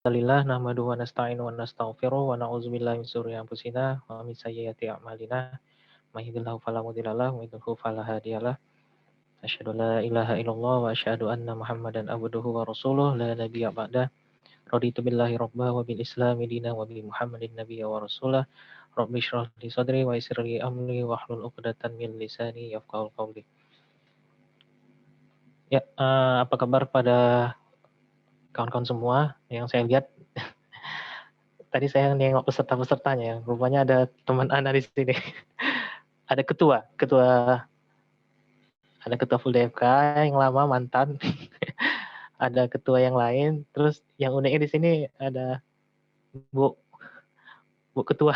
Alhamdulillah nahmaduhu wa nasta'inu wa nastaghfiruh wa na'udzubillahi min syururi anfusina wa min sayyiati a'malina. May yahdihillahu fala mudilla lahu wa may yudlil fala hadiyalah. Asyhadu an la ilaha illallah wa asyhadu anna Muhammadan abduhu wa rasuluh la nabiyya ba'dah. Raditu billahi rabba wa bil islami dina wa bi Muhammadin nabiyya wa rasulah. Rabbi shrah li sadri wa yassir li amri wa hlul 'uqdatam min lisani yafqahul qawli. Ya, apa kabar pada kawan-kawan semua? Yang saya lihat tadi saya nengok peserta-pesertanya ya, rupanya ada teman Ana di sini. Ada ada ketua full DFK yang lama mantan, ada ketua yang lain, terus yang uniknya di sini ada Bu Bu ketua,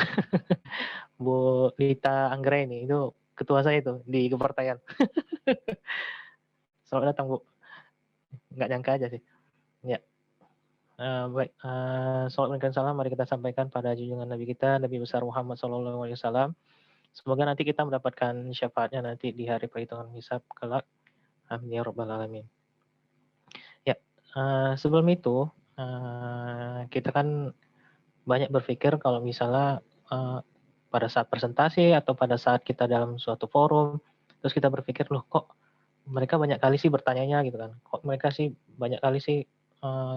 Bu Lita Anggraini, itu ketua saya itu di kepartaian. Selamat datang Bu, nggak nyangka aja sih. Ya, baik, salawat dan salam mari kita sampaikan pada junjungan Nabi kita, Nabi besar Muhammad SAW. Semoga nanti kita mendapatkan syafaatnya nanti di hari perhitungan hisab kelak. Amin ya rabbal alamin. Ya, sebelum itu kita kan banyak berpikir kalau misalnya pada saat presentasi atau pada saat kita dalam suatu forum, terus kita berpikir loh kok mereka banyak kali sih bertanyanya gitu kan, kok mereka sih banyak kali sih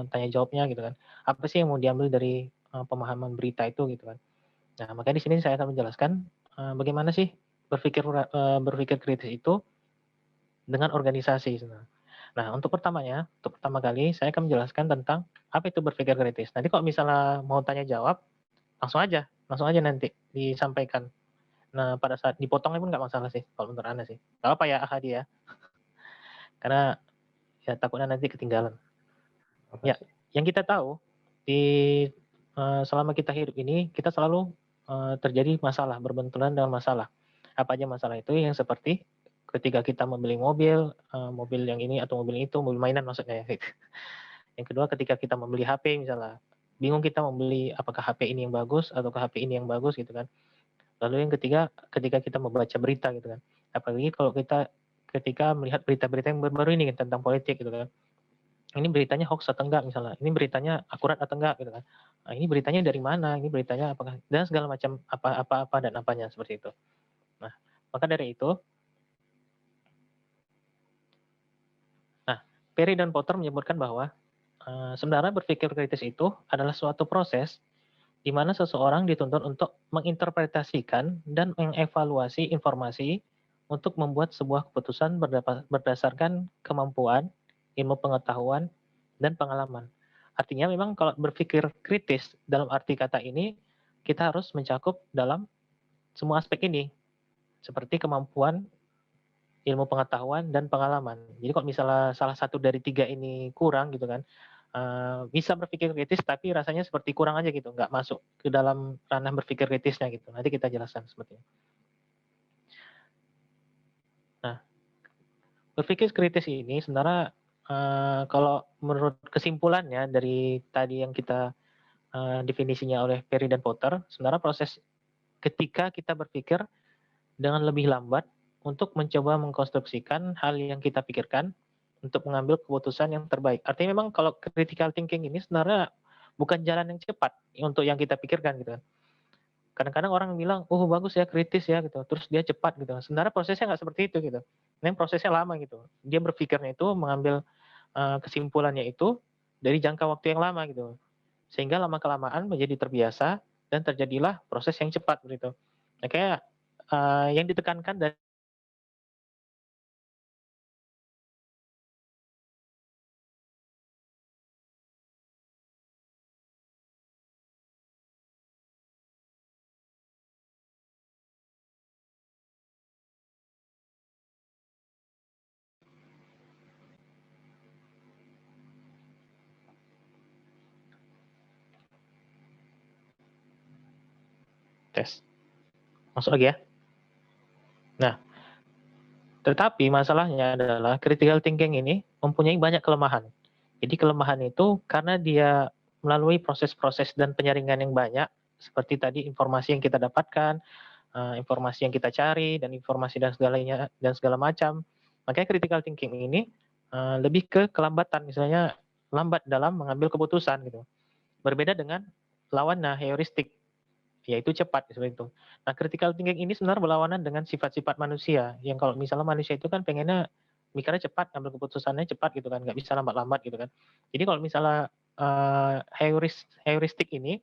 tanya jawabnya gitu kan, apa sih yang mau diambil dari pemahaman berita itu gitu kan. Nah makanya di sini saya akan menjelaskan bagaimana sih berpikir kritis itu dengan organisasi sebenarnya. Nah, untuk pertama kali saya akan menjelaskan tentang apa itu berpikir kritis. Nanti kalau misalnya mau tanya jawab, langsung aja nanti disampaikan. Nah, pada saat dipotongnya pun nggak masalah sih, kalau menurut Anda sih. Nggak apa ya, Ahadi ya, karena ya takutnya nanti ketinggalan. Ya, yang kita tahu di selama kita hidup ini, kita selalu terjadi masalah, berbenturan dengan masalah. Apa aja masalah itu yang seperti ketika kita membeli mobil, mobil yang ini atau mobil itu, mobil mainan maksudnya ya. Yang kedua ketika kita membeli HP misalnya, bingung kita membeli apakah HP ini yang bagus atau HP ini yang bagus gitu kan. Lalu yang ketiga ketika kita membaca berita gitu kan. Apalagi kalau kita ketika melihat berita-berita yang baru-baru ini kan, tentang politik gitu kan. Ini beritanya hoax atau enggak misalnya, ini beritanya akurat atau enggak gitu kan. Nah, ini beritanya dari mana, ini beritanya apakah dan segala macam apa dan apanya seperti itu. Nah, maka dari itu, nah, Perry dan Potter menyebutkan bahwa sebenarnya berpikir kritis itu adalah suatu proses di mana seseorang dituntut untuk menginterpretasikan dan mengevaluasi informasi untuk membuat sebuah keputusan berdasarkan kemampuan, ilmu pengetahuan, dan pengalaman. Artinya memang kalau berpikir kritis dalam arti kata ini, kita harus mencakup dalam semua aspek ini, seperti kemampuan, ilmu pengetahuan, dan pengalaman. Jadi kalau misalnya salah satu dari tiga ini kurang gitu kan, bisa berpikir kritis tapi rasanya seperti kurang aja gitu, nggak masuk ke dalam ranah berpikir kritisnya gitu. Nanti kita jelaskan seperti itu. Nah, berpikir kritis ini sebenarnya kalau menurut kesimpulannya dari tadi yang kita definisinya oleh Perry dan Potter, sebenarnya proses ketika kita berpikir dengan lebih lambat untuk mencoba mengkonstruksikan hal yang kita pikirkan untuk mengambil keputusan yang terbaik. Artinya memang kalau critical thinking ini sebenarnya bukan jalan yang cepat untuk yang kita pikirkan gitu kan. Kadang-kadang orang bilang, oh bagus ya kritis ya gitu, terus dia cepat gitu. Sebenarnya prosesnya nggak seperti itu gitu. Ini prosesnya lama gitu. Dia berpikirnya itu mengambil kesimpulannya itu dari jangka waktu yang lama gitu. Sehingga lama kelamaan menjadi terbiasa dan terjadilah proses yang cepat begitu. Nah, kayak yang ditekankan dari tes. Masuk lagi ya. Nah, tetapi masalahnya adalah critical thinking ini mempunyai banyak kelemahan. Jadi kelemahan itu karena dia melalui proses-proses dan penyaringan yang banyak, seperti tadi informasi yang kita dapatkan, informasi yang kita cari, dan informasi dan segalanya dan segala macam. Makanya critical thinking ini lebih ke kelambatan, misalnya lambat dalam mengambil keputusan gitu. Berbeda dengan lawannya heuristik, yaitu cepat seperti itu. Nah, critical thinking ini sebenarnya berlawanan dengan sifat-sifat manusia, yang kalau misalnya manusia itu kan pengennya mikirnya cepat, ambil keputusannya cepat gitu kan, nggak bisa lambat-lambat gitu kan. Jadi kalau misalnya heuristik ini,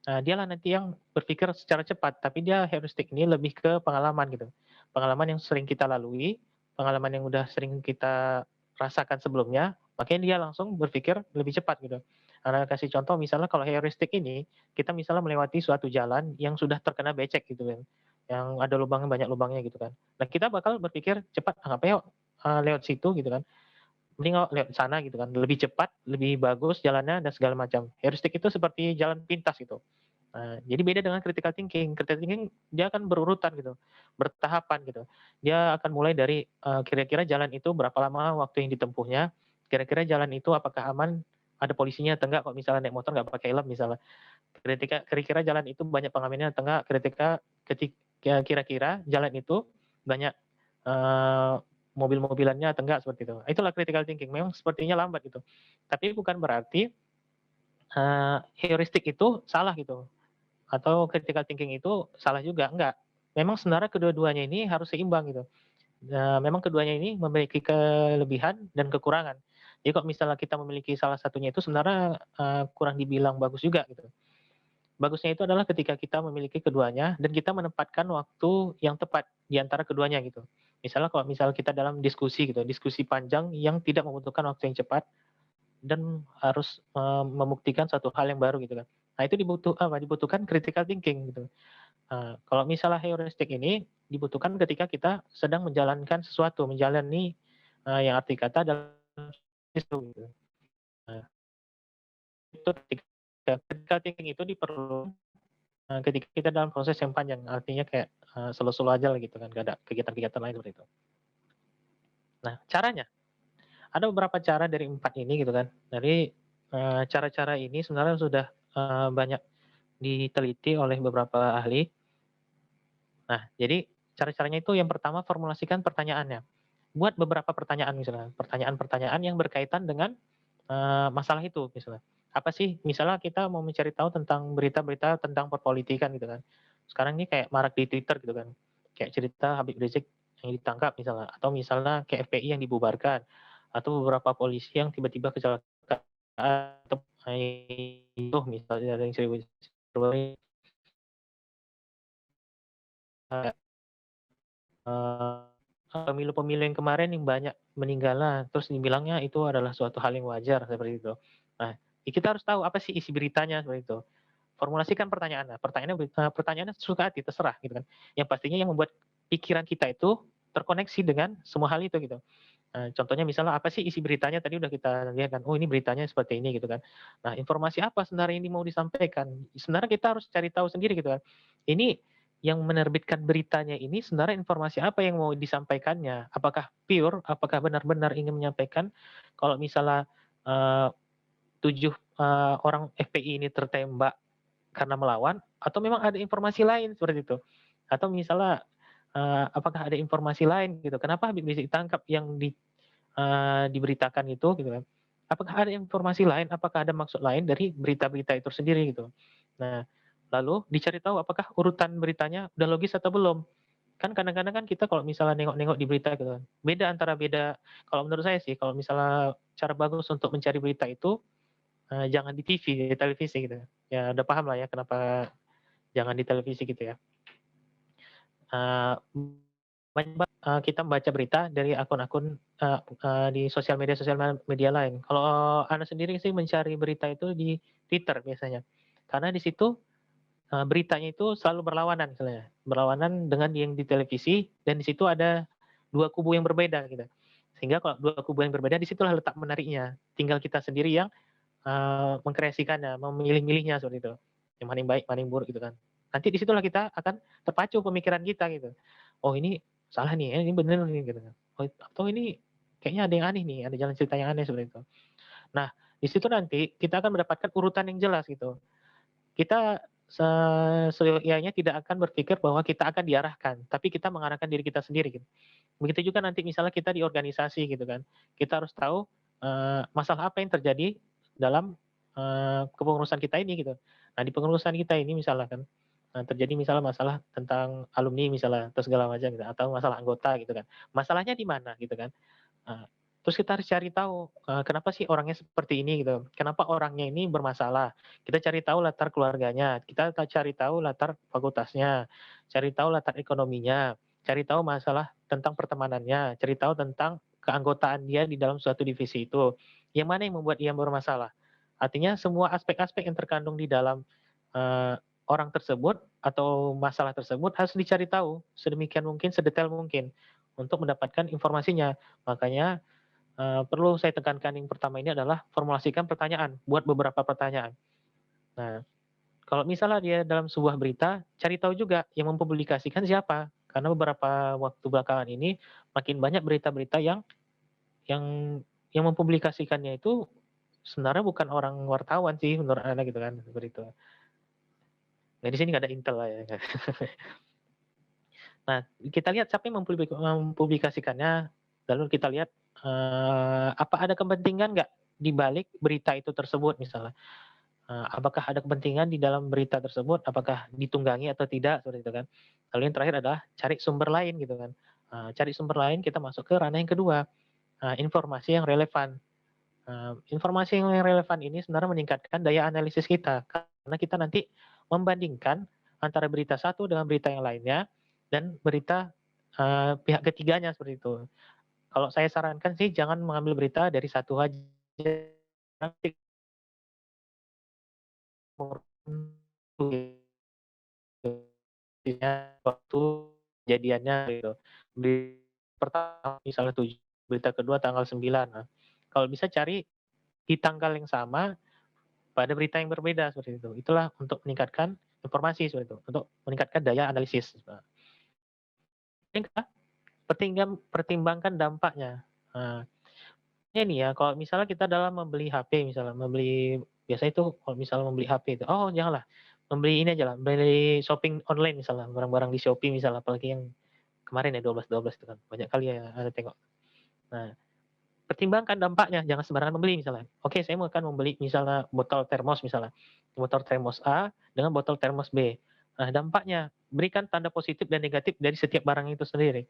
dialah nanti yang berpikir secara cepat, tapi dia heuristik ini lebih ke pengalaman gitu. Pengalaman yang sering kita lalui, pengalaman yang udah sering kita rasakan sebelumnya, makanya dia langsung berpikir lebih cepat gitu. Karena kasih contoh misalnya kalau heuristik ini, kita misalnya melewati suatu jalan yang sudah terkena becek gitu kan, yang ada lubangnya, banyak lubangnya gitu kan. Nah, kita bakal berpikir cepat, ngapain yuk lewat situ gitu kan. Mending lewat sana gitu kan, lebih cepat, lebih bagus jalannya dan segala macam. Heuristik itu seperti jalan pintas gitu. Nah, jadi beda dengan critical thinking. Critical thinking dia akan berurutan gitu, bertahapan gitu. Dia akan mulai dari kira-kira jalan itu berapa lama waktu yang ditempuhnya, kira-kira jalan itu apakah aman, ada polisinya atau enggak, kalau misalnya naik motor nggak pakai helm misalnya. Kira-kira jalan itu banyak pengamennya atau enggak, ketika kira-kira jalan itu banyak mobil-mobilannya atau enggak, seperti itu. Itulah critical thinking. Memang sepertinya lambat gitu. Tapi bukan berarti heuristik itu salah gitu atau critical thinking itu salah juga, enggak. Memang sebenarnya kedua-duanya ini harus seimbang gitu. Memang keduanya ini memiliki kelebihan dan kekurangan. Jadi kalau misalnya kita memiliki salah satunya itu sebenarnya kurang dibilang bagus juga gitu. Bagusnya itu adalah ketika kita memiliki keduanya dan kita menempatkan waktu yang tepat di antara keduanya gitu. Misalnya kalau kita dalam diskusi gitu, diskusi panjang yang tidak membutuhkan waktu yang cepat dan harus membuktikan satu hal yang baru gitu kan. Nah, itu dibutuhkan critical thinking gitu. Kalau misalnya heuristik ini dibutuhkan ketika kita sedang menjalankan sesuatu, menjalani yang arti kata dalam itu gitu. Nah, itu ketika critical thinking itu diperlukan ketika kita dalam proses yang panjang, artinya kayak slow-slow aja lah gitu kan, gak ada kegiatan-kegiatan lain seperti itu. Nah, caranya ada beberapa cara dari 4 ini gitu kan. Dari cara-cara ini sebenarnya sudah banyak diteliti oleh beberapa ahli. Nah, jadi cara-caranya itu yang pertama formulasikan pertanyaannya. Buat beberapa pertanyaan misalnya, pertanyaan-pertanyaan yang berkaitan dengan masalah itu misalnya. Apa sih, misalnya kita mau mencari tahu tentang berita-berita tentang perpolitikan gitu kan. Sekarang ini kayak marak di Twitter gitu kan. Kayak cerita Habib Rizik yang ditangkap misalnya, atau misalnya kayak FPI yang dibubarkan, atau beberapa polisi yang tiba-tiba kecelakaan atau itu misalnya ada yang pemilu-pemilu yang kemarin yang banyak meninggalnya, terus dibilangnya itu adalah suatu hal yang wajar seperti itu. Nah, kita harus tahu apa sih isi beritanya seperti itu. Formulasikan pertanyaannya. Pertanyaannya suka hati, terserah gitu kan. Yang pastinya yang membuat pikiran kita itu terkoneksi dengan semua hal itu gitu. Contohnya misalnya apa sih isi beritanya tadi udah kita lihat kan, oh ini beritanya seperti ini gitu kan. Nah, informasi apa sebenarnya ini mau disampaikan? Sebenarnya kita harus cari tahu sendiri gitu kan. Ini yang menerbitkan beritanya ini sebenarnya informasi apa yang mau disampaikannya? Apakah pure, apakah benar-benar ingin menyampaikan kalau misalnya uh, 7 orang FPI ini tertembak karena melawan, atau memang ada informasi lain seperti itu? Atau misalnya apakah ada informasi lain gitu? Kenapa Habib Rizik ditangkap yang diberitakan itu gitu kan. Apakah ada informasi lain, apakah ada maksud lain dari berita-berita itu sendiri gitu. Nah, lalu dicari tahu apakah urutan beritanya udah logis atau belum. Kan kadang-kadang kan kita kalau misalnya nengok-nengok di berita gitu kan, beda kalau menurut saya sih, kalau misalnya cara bagus untuk mencari berita itu jangan di TV, di televisi gitu. Ya udah paham lah ya kenapa jangan di televisi gitu ya. Uh, kita membaca berita dari akun-akun di sosial media lain. Kalau Anda sendiri sih mencari berita itu di Twitter biasanya, karena di situ beritanya itu selalu berlawanan misalnya, berlawanan dengan yang di televisi, dan di situ ada dua kubu yang berbeda gitu. Sehingga kalau dua kubu yang berbeda, disitulah letak menariknya. Tinggal kita sendiri yang mengkreasikannya, memilih-milihnya seperti itu. Yang mana yang baik, mana yang buruk gitu kan. Nanti disitulah kita akan terpacu pemikiran kita gitu. Oh ini salah nih, ini benar nih gitu kan. Oh, atau ini kayaknya ada yang aneh nih, ada jalan cerita yang aneh seperti itu. Nah, di situ nanti kita akan mendapatkan urutan yang jelas gitu. Kita seyaknya tidak akan berpikir bahwa kita akan diarahkan, tapi kita mengarahkan diri kita sendiri gitu. Begitu juga nanti misalnya kita di organisasi gitu kan. Kita harus tahu masalah apa yang terjadi dalam kepengurusan kita ini gitu. Nah, di pengurusan kita ini misalnya kan, terjadi misalnya masalah tentang alumni misalnya atau segala macam gitu, atau masalah anggota gitu kan. Masalahnya di mana gitu kan. Eee, Terus kita harus cari tahu, kenapa sih orangnya seperti ini gitu, kenapa orangnya ini bermasalah. Kita cari tahu latar keluarganya, kita cari tahu latar fakultasnya, cari tahu latar ekonominya, cari tahu masalah tentang pertemanannya, cari tahu tentang keanggotaan dia di dalam suatu divisi itu. Yang mana yang membuat dia bermasalah. Artinya semua aspek-aspek yang terkandung di dalam, eee, orang tersebut atau masalah tersebut harus dicari tahu sedemikian mungkin, sedetail mungkin untuk mendapatkan informasinya. Makanya perlu saya tekankan yang pertama ini adalah formulasikan pertanyaan, buat beberapa pertanyaan. Nah, kalau misalnya dia dalam sebuah berita, cari tahu juga yang mempublikasikan siapa. Karena beberapa waktu belakangan ini makin banyak berita-berita yang yang mempublikasikannya itu sebenarnya bukan orang wartawan sih menurut Anda gitu kan, seperti itu. Nah, di sini nggak ada intel lah ya. Nah, kita lihat siapa yang mempublikasikannya, lalu kita lihat apa ada kepentingan nggak di balik berita itu tersebut misalnya. Apakah ada kepentingan di dalam berita tersebut, apakah ditunggangi atau tidak, seperti itu kan. Lalu yang terakhir adalah cari sumber lain gitu kan. Cari sumber lain kita masuk ke ranah yang kedua, informasi yang relevan. Informasi yang relevan ini sebenarnya meningkatkan daya analisis kita, karena kita nanti membandingkan antara berita satu dengan berita yang lainnya, dan berita pihak ketiganya seperti itu. Kalau saya sarankan sih jangan mengambil berita dari satu aja, nanti waktu kejadiannya gitu. Berita pertama misalnya 7, berita kedua tanggal 9. Nah, kalau bisa cari di tanggal yang sama pada berita yang berbeda seperti itu. Itulah untuk meningkatkan informasi seperti itu, untuk meningkatkan daya analisis. Nah, yang kedua, pertimbangkan dampaknya. Nah, ini ya, kalau misalnya kita dalam membeli HP misalnya, biasa itu kalau misalnya membeli HP itu, oh janganlah, membeli ini aja lah, beli shopping online misalnya, barang-barang di Shopee misalnya, apalagi yang kemarin ya 12.12 itu kan, banyak kali ya Anda tengok. Nah, pertimbangkan dampaknya, jangan sembarangan membeli misalnya. Oke, saya mau akan membeli misalnya botol termos misalnya, botol termos A dengan botol termos B. Nah, dampaknya, berikan tanda positif dan negatif dari setiap barang itu sendiri.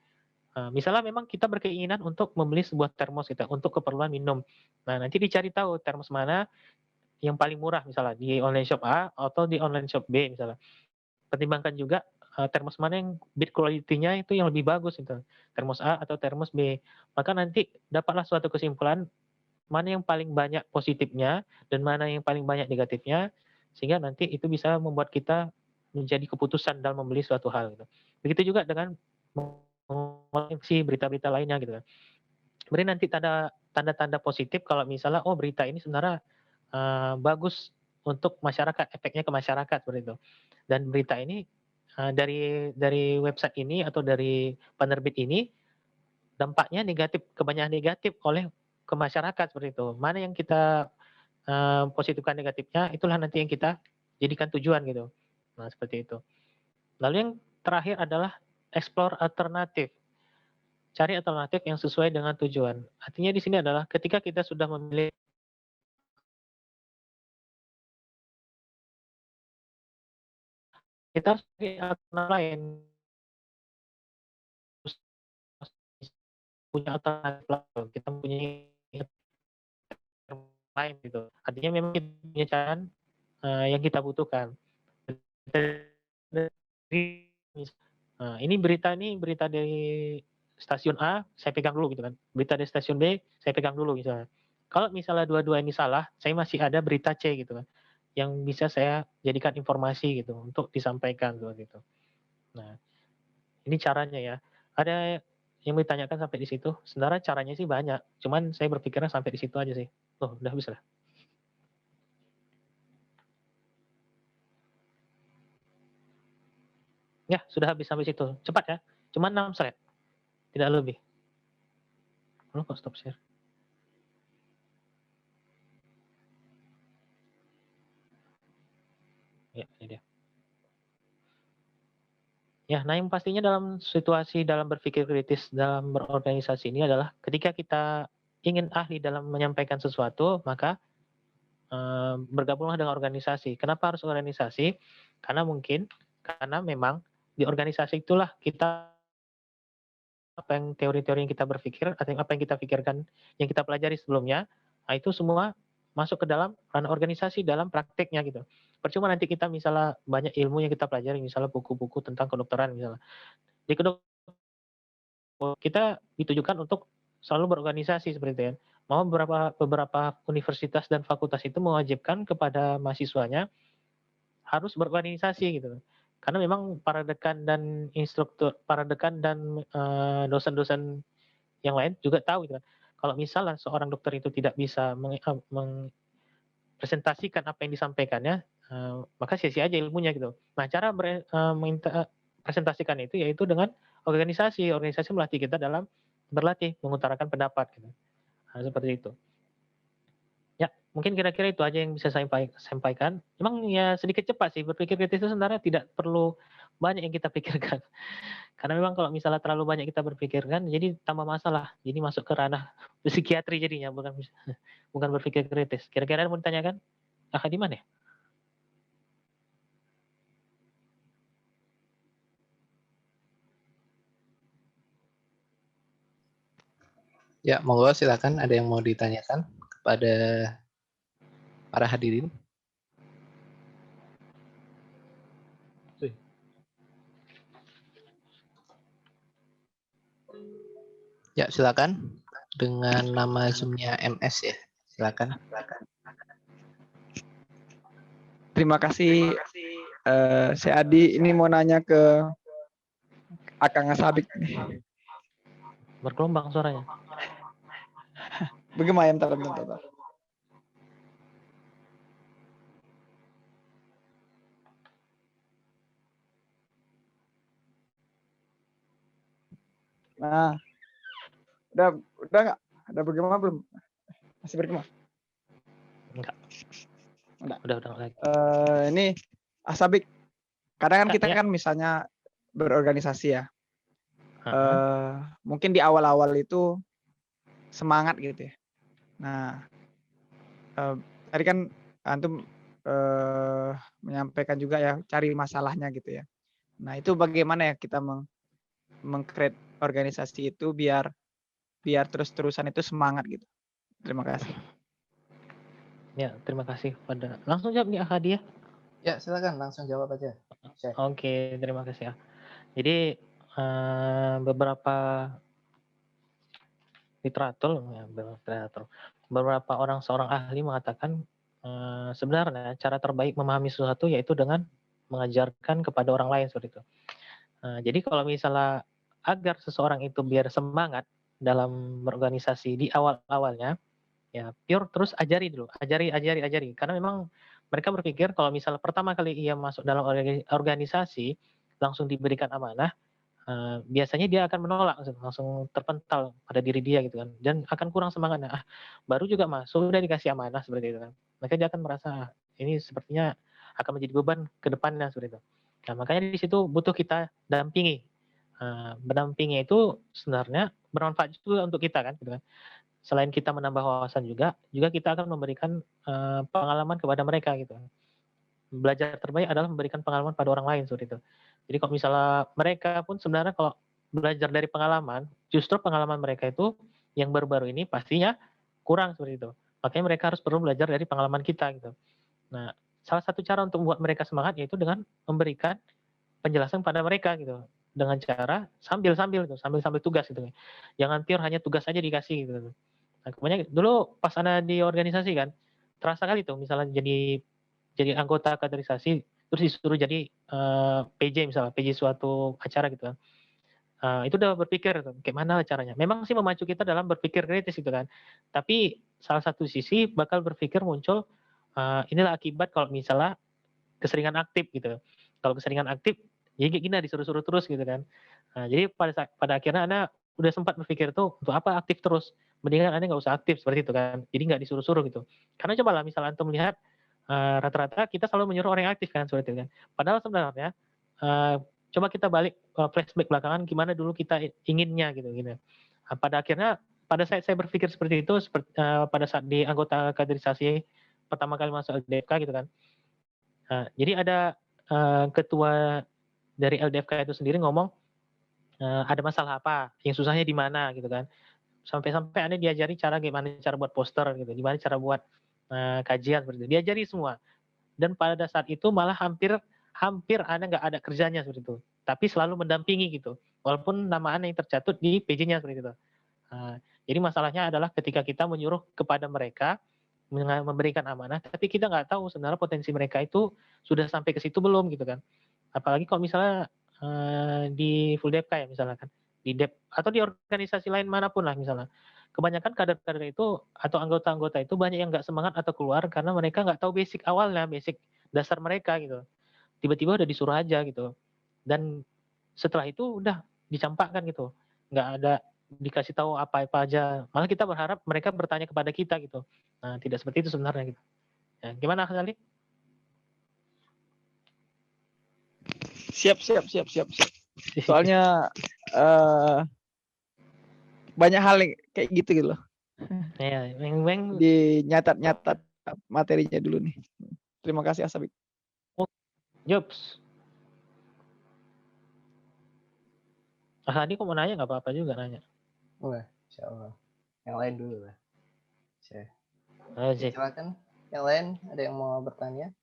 Misalnya memang kita berkeinginan untuk membeli sebuah termos gitu, untuk keperluan minum. Nah, nanti dicari tahu termos mana yang paling murah misalnya di online shop A atau di online shop B misalnya. Pertimbangkan juga termos mana yang build quality-nya itu yang lebih bagus itu, termos A atau termos B. Maka nanti dapatlah suatu kesimpulan mana yang paling banyak positifnya dan mana yang paling banyak negatifnya, sehingga nanti itu bisa membuat kita menjadi keputusan dalam membeli suatu hal gitu. Begitu juga dengan mengoreksi berita-berita lainnya gitu kan. Beri nanti tanda-tanda positif kalau misalnya, oh berita ini sebenarnya bagus untuk masyarakat, efeknya ke masyarakat seperti itu. Dan berita ini dari website ini atau dari penerbit ini dampaknya negatif, kebanyakan negatif oleh ke masyarakat seperti itu. Mana yang kita positifkan negatifnya, itulah nanti yang kita jadikan tujuan gitu. Nah seperti itu. Lalu yang terakhir adalah explore alternatif. Cari alternatif yang sesuai dengan tujuan. Artinya di sini adalah ketika kita sudah memilih, kita harus cari alternatif lain, punya alternatif lain, kita punya lain gitu. Artinya memang kita punya cara yang kita butuhkan. Nah, ini berita dari stasiun A, saya pegang dulu gitu kan. Berita dari stasiun B, saya pegang dulu misalnya. Kalau misalnya dua-dua ini salah, saya masih ada berita C gitu kan, yang bisa saya jadikan informasi gitu untuk disampaikan gitu. Nah, ini caranya ya. Ada yang ditanyakan sampai di situ? Sebenarnya caranya sih banyak, cuman saya berpikirnya sampai di situ aja sih. Oh, udah habis lah. Ya, sudah habis sampai situ. Cepat ya. Cuma 6 slide, tidak lebih. Lu kok stop share? Ya, ini dia. Ya, nah yang pastinya dalam situasi dalam berpikir kritis dalam berorganisasi ini adalah ketika kita ingin ahli dalam menyampaikan sesuatu, maka bergabunglah dengan organisasi. Kenapa harus organisasi? Karena memang di organisasi itulah kita apa yang teori-teori yang kita berpikir atau apa yang kita pikirkan, yang kita pelajari sebelumnya, nah itu semua masuk ke dalam ranah organisasi dalam prakteknya gitu. Percuma nanti kita misalnya banyak ilmu yang kita pelajari, misalnya buku-buku tentang kedokteran misalnya. Di kita ditujukan untuk selalu berorganisasi seperti itu ya. Mau beberapa universitas dan fakultas itu mewajibkan kepada mahasiswanya harus berorganisasi gitu. Karena memang para dekan dan instruktur, para dekan dan dosen-dosen yang lain juga tahu gitu kan. Kalau misalnya seorang dokter itu tidak bisa mengpresentasikan apa yang disampaikannya, maka sia-sia aja ilmunya gitu. Nah, cara presentasikan itu yaitu dengan organisasi. Organisasi melatih kita dalam berlatih mengutarakan pendapat gitu. Nah, seperti itu. Ya, mungkin kira-kira itu aja yang bisa saya sampaikan. Memang ya sedikit cepat sih, berpikir kritis itu sebenarnya tidak perlu banyak yang kita pikirkan. Karena memang kalau misalnya terlalu banyak kita berpikirkan, jadi tambah masalah. Jadi masuk ke ranah psikiatri jadinya, bukan bukan berpikir kritis. Kira-kira mau ditanyakan? Ah, di mana ya? Ya, monggo silakan ada yang mau ditanyakan kepada para hadirin. Ya, silakan. Dengan nama Zoom-nya MS ya. Silakan. Terima kasih. Saya Adi, ini mau nanya ke Akang Asabik. Bergelombang suaranya. Bagaimana yang bentar. Nah, udah nggak? Udah bagaimana belum? Masih bergema? Enggak. Udah lagi. Ini Asabik, kadang kan kita ya. kan misalnya berorganisasi ya. Mungkin di awal-awal itu semangat gitu ya. Nah, tadi kan antum menyampaikan juga ya cari masalahnya gitu ya. Nah, itu bagaimana ya kita meng-create organisasi itu biar terus-terusan itu semangat gitu. Terima kasih. Ya, terima kasih pada langsung jawab nih Ahadi ya. Ya, silakan langsung jawab aja. Oke, terima kasih ya. Jadi beberapa beberapa seorang ahli mengatakan sebenarnya cara terbaik memahami sesuatu yaitu dengan mengajarkan kepada orang lain seperti itu. Jadi kalau misalnya agar seseorang itu biar semangat dalam berorganisasi di awal-awalnya, ya pure terus ajari dulu, ajari. Karena memang mereka berpikir kalau misalnya pertama kali ia masuk dalam organisasi langsung diberikan amanah, biasanya dia akan menolak, langsung terpental pada diri dia gitu kan, dan akan kurang semangatnya. Baru juga masuk udah dikasih amanah seperti itu kan. Maka dia akan merasa ini sepertinya akan menjadi beban ke depannya seperti itu. Nah, makanya di situ butuh kita dampingi. Mendampingi itu sebenarnya bermanfaat juga untuk kita kan, gitu kan. Selain kita menambah wawasan juga kita akan memberikan pengalaman kepada mereka gitu. Belajar terbaik adalah memberikan pengalaman pada orang lain seperti itu. Jadi kalau misalnya mereka pun sebenarnya kalau belajar dari pengalaman, justru pengalaman mereka itu yang baru-baru ini pastinya kurang seperti itu. Makanya mereka harus perlu belajar dari pengalaman kita gitu. Nah, salah satu cara untuk membuat mereka semangat yaitu dengan memberikan penjelasan pada mereka gitu. Dengan cara sambil-sambil tugas gitu. Jangan pure hanya tugas aja dikasih gitu. Nah, kemudian dulu pas Anda di organisasi kan, terasa kali tuh misalnya jadi anggota kaderisasi terus disuruh jadi PJ misalnya, PJ suatu acara gitu kan. Itu udah berpikir tuh, kayak mana caranya. Memang sih memacu kita dalam berpikir kritis gitu kan. Tapi salah satu sisi bakal berpikir muncul inilah akibat kalau misalnya keseringan aktif gitu. Kalau keseringan aktif, ya kayak gini disuruh-suruh terus gitu kan. Jadi pada akhirnya Anda udah sempat berpikir tuh untuk apa aktif terus. Mendingan Anda nggak usah aktif seperti itu kan. Jadi nggak disuruh-suruh gitu. Karena cobalah misalnya Antum melihat rata-rata kita selalu menyuruh orang yang aktif kan seperti itu kan. Padahal sebenarnya coba kita balik flashback belakangan gimana dulu kita inginnya gitu. Pada akhirnya pada saat saya berpikir seperti itu pada saat di anggota kaderisasi pertama kali masuk LDFK gitu kan. Jadi ada ketua dari LDFK itu sendiri ngomong ada masalah apa, yang susahnya di mana gitu kan. Sampai-sampai Anda diajari gimana cara buat poster gitu, gimana cara buat kajian seperti itu. Diajari semua. Dan pada saat itu malah hampir Anda nggak ada kerjanya seperti itu. Tapi selalu mendampingi gitu. Walaupun nama Anda yang tercatut di PJ-nya seperti itu. Jadi masalahnya adalah ketika kita menyuruh kepada mereka memberikan amanah, tapi kita nggak tahu sebenarnya potensi mereka itu sudah sampai ke situ belum gitu kan. Apalagi kalau misalnya di full depk ya misalnya kan, di dep atau di organisasi lain manapun lah misalnya. Kebanyakan kader-kader itu atau anggota-anggota itu banyak yang nggak semangat atau keluar karena mereka nggak tahu basic awalnya, basic dasar mereka gitu. Tiba-tiba udah disuruh aja gitu. Dan setelah itu udah dicampakkan gitu. Nggak ada dikasih tahu apa-apa aja. Malah kita berharap mereka bertanya kepada kita gitu. Nah, tidak seperti itu sebenarnya gitu. Ya, gimana Mas Ali? Siap. Soalnya banyak hal kayak gitu loh. Ya, Dinyatat materinya dulu nih. Terima kasih Asabik. Jobs. Hadi kok mau nanya nggak apa-apa juga nanya. Wah, insya Allah. Yang lain dulu lah. Sip. Silakan. Yang lain ada yang mau bertanya?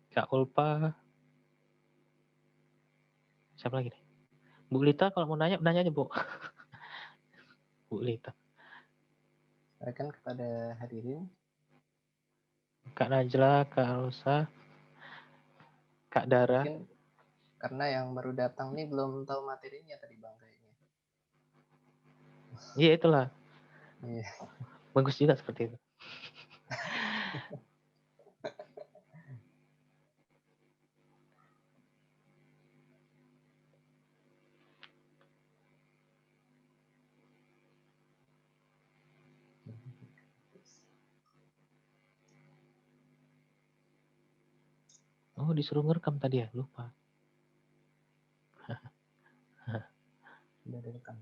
Kak Ulpa. Siapa lagi nih? Bu Lita kalau mau nanya aja Bu. Bu Lita. Silakan kepada hadirin. Kak Najla, Kak Rosa, Kak Dara. Mungkin karena yang baru datang nih belum tahu materinya tadi Bang kayaknya. Iya itulah. Iya. Bagus juga seperti itu. Oh, disuruh ngerekam tadi ya, lupa. Sudah direkam.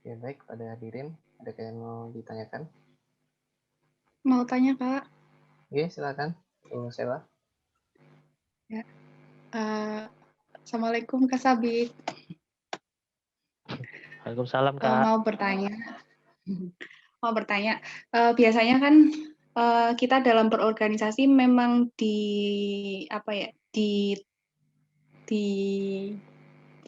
Ya baik, pada hadirin, ada yang mau ditanyakan? Mau tanya Kak? Oke, silakan. Sewa. Ya. Assalamualaikum Kak Sabik. Waalaikumsalam Kak. Mau bertanya. Biasanya kan kita dalam berorganisasi memang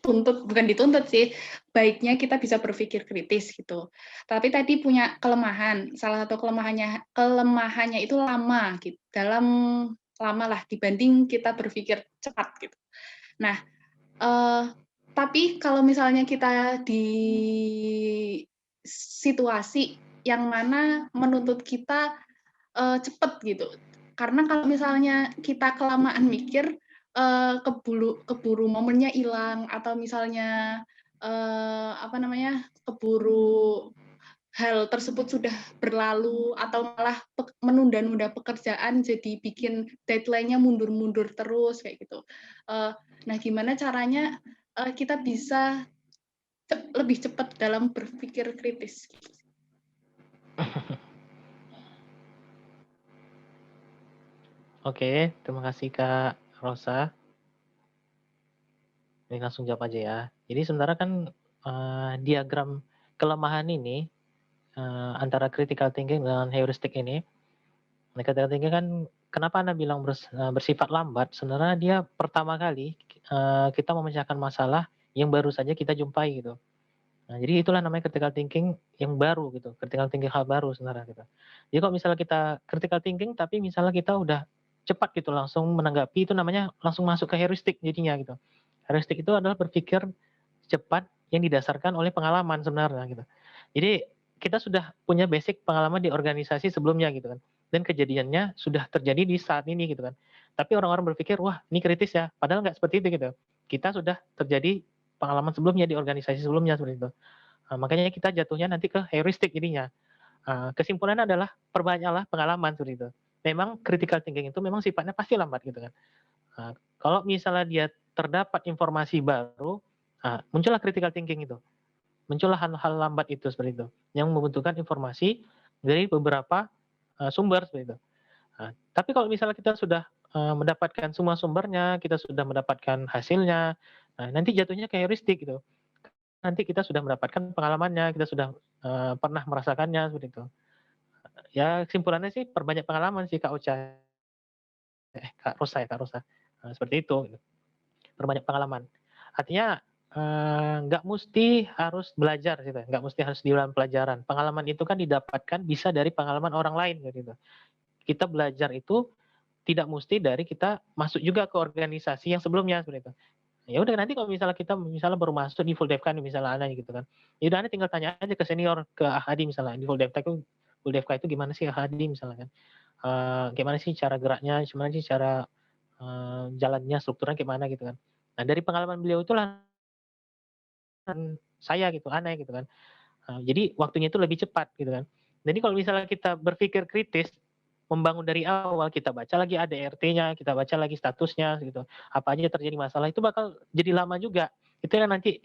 bukan dituntut sih, baiknya kita bisa berpikir kritis gitu. Tapi tadi punya kelemahan, salah satu kelemahannya itu lama gitu, lama lah dibanding kita berpikir cepat gitu. Nah, tapi kalau misalnya kita di situasi yang mana menuntut kita cepat gitu, karena kalau misalnya kita kelamaan mikir, keburu momennya hilang atau misalnya keburu hal tersebut sudah berlalu atau malah menunda-nunda pekerjaan jadi bikin deadline-nya mundur-mundur terus kayak gitu. Nah, gimana caranya kita bisa lebih cepat dalam berpikir kritis? Oke, terima kasih Kak Rosa. Ini langsung jawab aja ya. Jadi sebenarnya kan diagram kelemahan ini antara critical thinking dan heuristik ini. Critical thinking kan kenapa Anda bilang bersifat lambat? Sebenarnya dia pertama kali kita memecahkan masalah yang baru saja kita jumpai gitu. Nah, jadi itulah namanya critical thinking yang baru gitu. Critical thinking hal baru sebenarnya gitu. Jadi kalau misalnya kita critical thinking tapi misalnya kita udah cepat gitu langsung menanggapi, itu namanya langsung masuk ke heuristik jadinya gitu. Heuristik itu adalah berpikir cepat yang didasarkan oleh pengalaman sebenarnya gitu. Jadi kita sudah punya basic pengalaman di organisasi sebelumnya gitu kan. Dan kejadiannya sudah terjadi di saat ini gitu kan. Tapi orang-orang berpikir, wah ini kritis ya. Padahal nggak seperti itu gitu. Kita sudah terjadi pengalaman sebelumnya di organisasi sebelumnya seperti itu. Makanya kita jatuhnya nanti ke heuristik jadinya. Kesimpulannya adalah perbanyaklah pengalaman seperti itu. Memang critical thinking itu memang sifatnya pasti lambat gitu kan. Nah, kalau misalnya dia terdapat informasi baru, muncullah critical thinking itu. Muncullah hal-hal lambat itu seperti itu, yang membutuhkan informasi dari beberapa sumber seperti itu. Nah, tapi kalau misalnya kita sudah mendapatkan semua sumbernya, kita sudah mendapatkan hasilnya, nah nanti jatuhnya kayak heuristik gitu. Nanti kita sudah mendapatkan pengalamannya, kita sudah pernah merasakannya seperti itu. Ya kesimpulannya sih perbanyak pengalaman sih Kak Ocha, Kak Rosa ya Kak Rosa. Seperti itu. Gitu. Perbanyak pengalaman. Artinya nggak mesti harus belajar gitu, nggak mesti harus di dalam pelajaran. Pengalaman itu kan didapatkan bisa dari pengalaman orang lain gitu. Kita belajar itu tidak mesti dari kita masuk juga ke organisasi yang sebelumnya seperti itu. Ya udah nanti kalau misalnya kita baru masuk di full devkan misalnya Ana gitu kan. Ya udah Ana tinggal tanya aja ke senior, ke Ahadi misalnya di full devka itu gimana sih Ahadi misalnya kan. Gimana sih cara geraknya, gimana sih cara jalannya, strukturnya gimana gitu kan. Nah, dari pengalaman beliau itulah saya gitu, aneh gitu kan. Jadi waktunya itu lebih cepat gitu kan. Jadi kalau misalnya kita berpikir kritis, membangun dari awal, kita baca lagi ADRT-nya, kita baca lagi statusnya gitu. Apa aja terjadi masalah itu bakal jadi lama juga. Itu yang nanti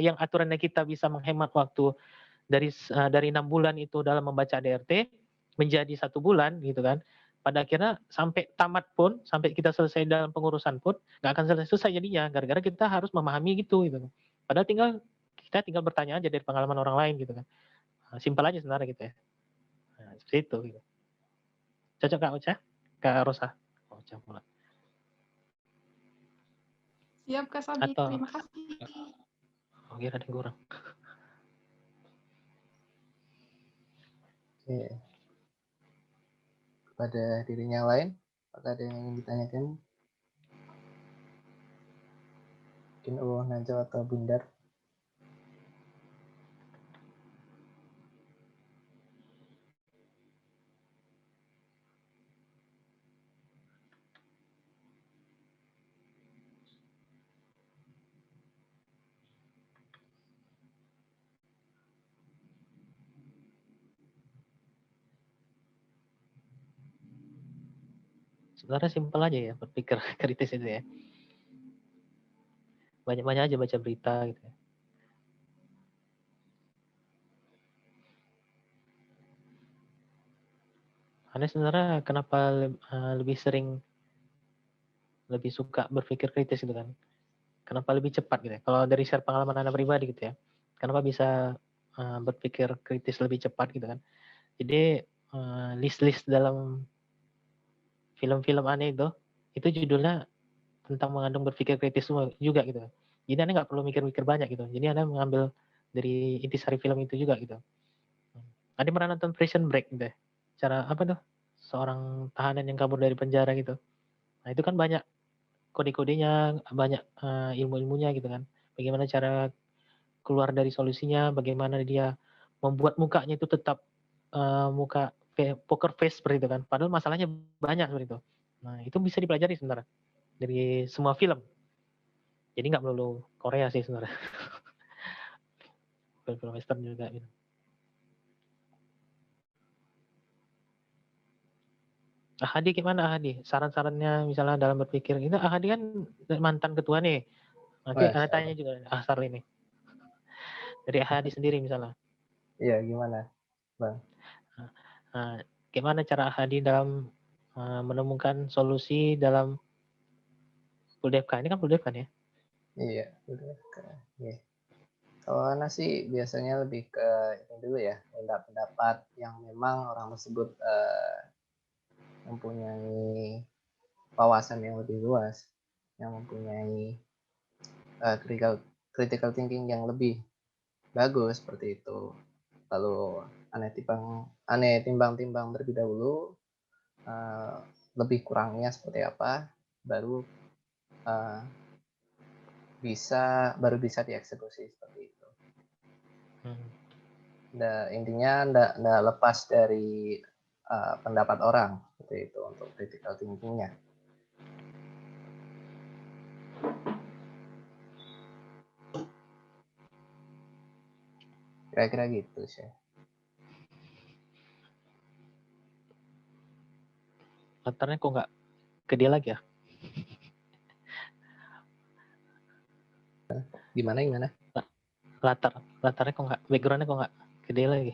yang aturannya kita bisa menghemat waktu dari 6 bulan itu dalam membaca ADRT menjadi 1 bulan gitu kan. Pada akhirnya sampai tamat pun, sampai kita selesai dalam pengurusan pun nggak akan selesai jadinya, gara-gara kita harus memahami gitu. Padahal kita tinggal bertanya aja dari pengalaman orang lain gitu kan. Simpel aja sebenarnya gitu ya. Nah, seperti itu. Gitu. Cocok Kak Ocha? Kak Rosa? Ocha pula. Siap Kak Sabi, Atau terima kasih. kira ada yang kurang. Oke. Kepada dirinya yang lain, apakah ada yang ingin ditanyakan? Mungkin Najwa atau Bundar. Sebenarnya simpel aja ya berpikir kritis itu ya. Banyak-banyak aja baca berita gitu ya. Anda sebenarnya kenapa lebih suka berpikir kritis gitu kan? Kenapa lebih cepat gitu ya? Kalau dari share pengalaman Anda pribadi gitu ya, kenapa bisa berpikir kritis lebih cepat gitu kan? Jadi list-list dalam film-film aneh itu judulnya tentang mengandung berpikir kritis semua juga gitu. Jadi Anda nggak perlu mikir-mikir banyak gitu. Jadi Anda mengambil dari intisari film itu juga gitu. Anda pernah nonton Prison Break gitu ya? Cara apa tuh? Seorang tahanan yang kabur dari penjara gitu. Nah itu kan banyak kode-kodenya, banyak ilmu-ilmunya gitu kan. Bagaimana cara keluar dari solusinya, bagaimana dia membuat mukanya itu tetap muka poker face seperti itu kan. Padahal masalahnya banyak seperti itu. Nah itu bisa dipelajari sebenarnya dari semua film. Jadi nggak melulu Korea sih sebenarnya. Film-film Western juga gitu. Ahadi gimana Ahadi? Saran-sarannya misalnya dalam berpikir. Ini Ahadi kan mantan ketua nih. Nanti Anda tanya juga Asar ini. Dari Ahadi sendiri misalnya. Iya, gimana, Bang? Nah, gimana cara Ahadi dalam menemukan solusi dalam Puldevka? Ini kan Puldevka ya? Iya, udah. Iya. Kalau Ana sih biasanya lebih ke ini dulu ya, minta pendapat yang memang orang tersebut mempunyai wawasan yang lebih luas, yang mempunyai critical thinking yang lebih bagus seperti itu. Lalu aneh timbang-timbang terlebih dahulu, lebih kurangnya seperti apa, baru bisa dieksekusi seperti itu. Intinya nggak lepas dari pendapat orang seperti itu untuk critical thinking-nya. Kira-kira gitu sih. Latarnya kok nggak ke dia lagi ya? Gimana? Latarnya kok nggak, backgroundnya kok nggak gede lagi.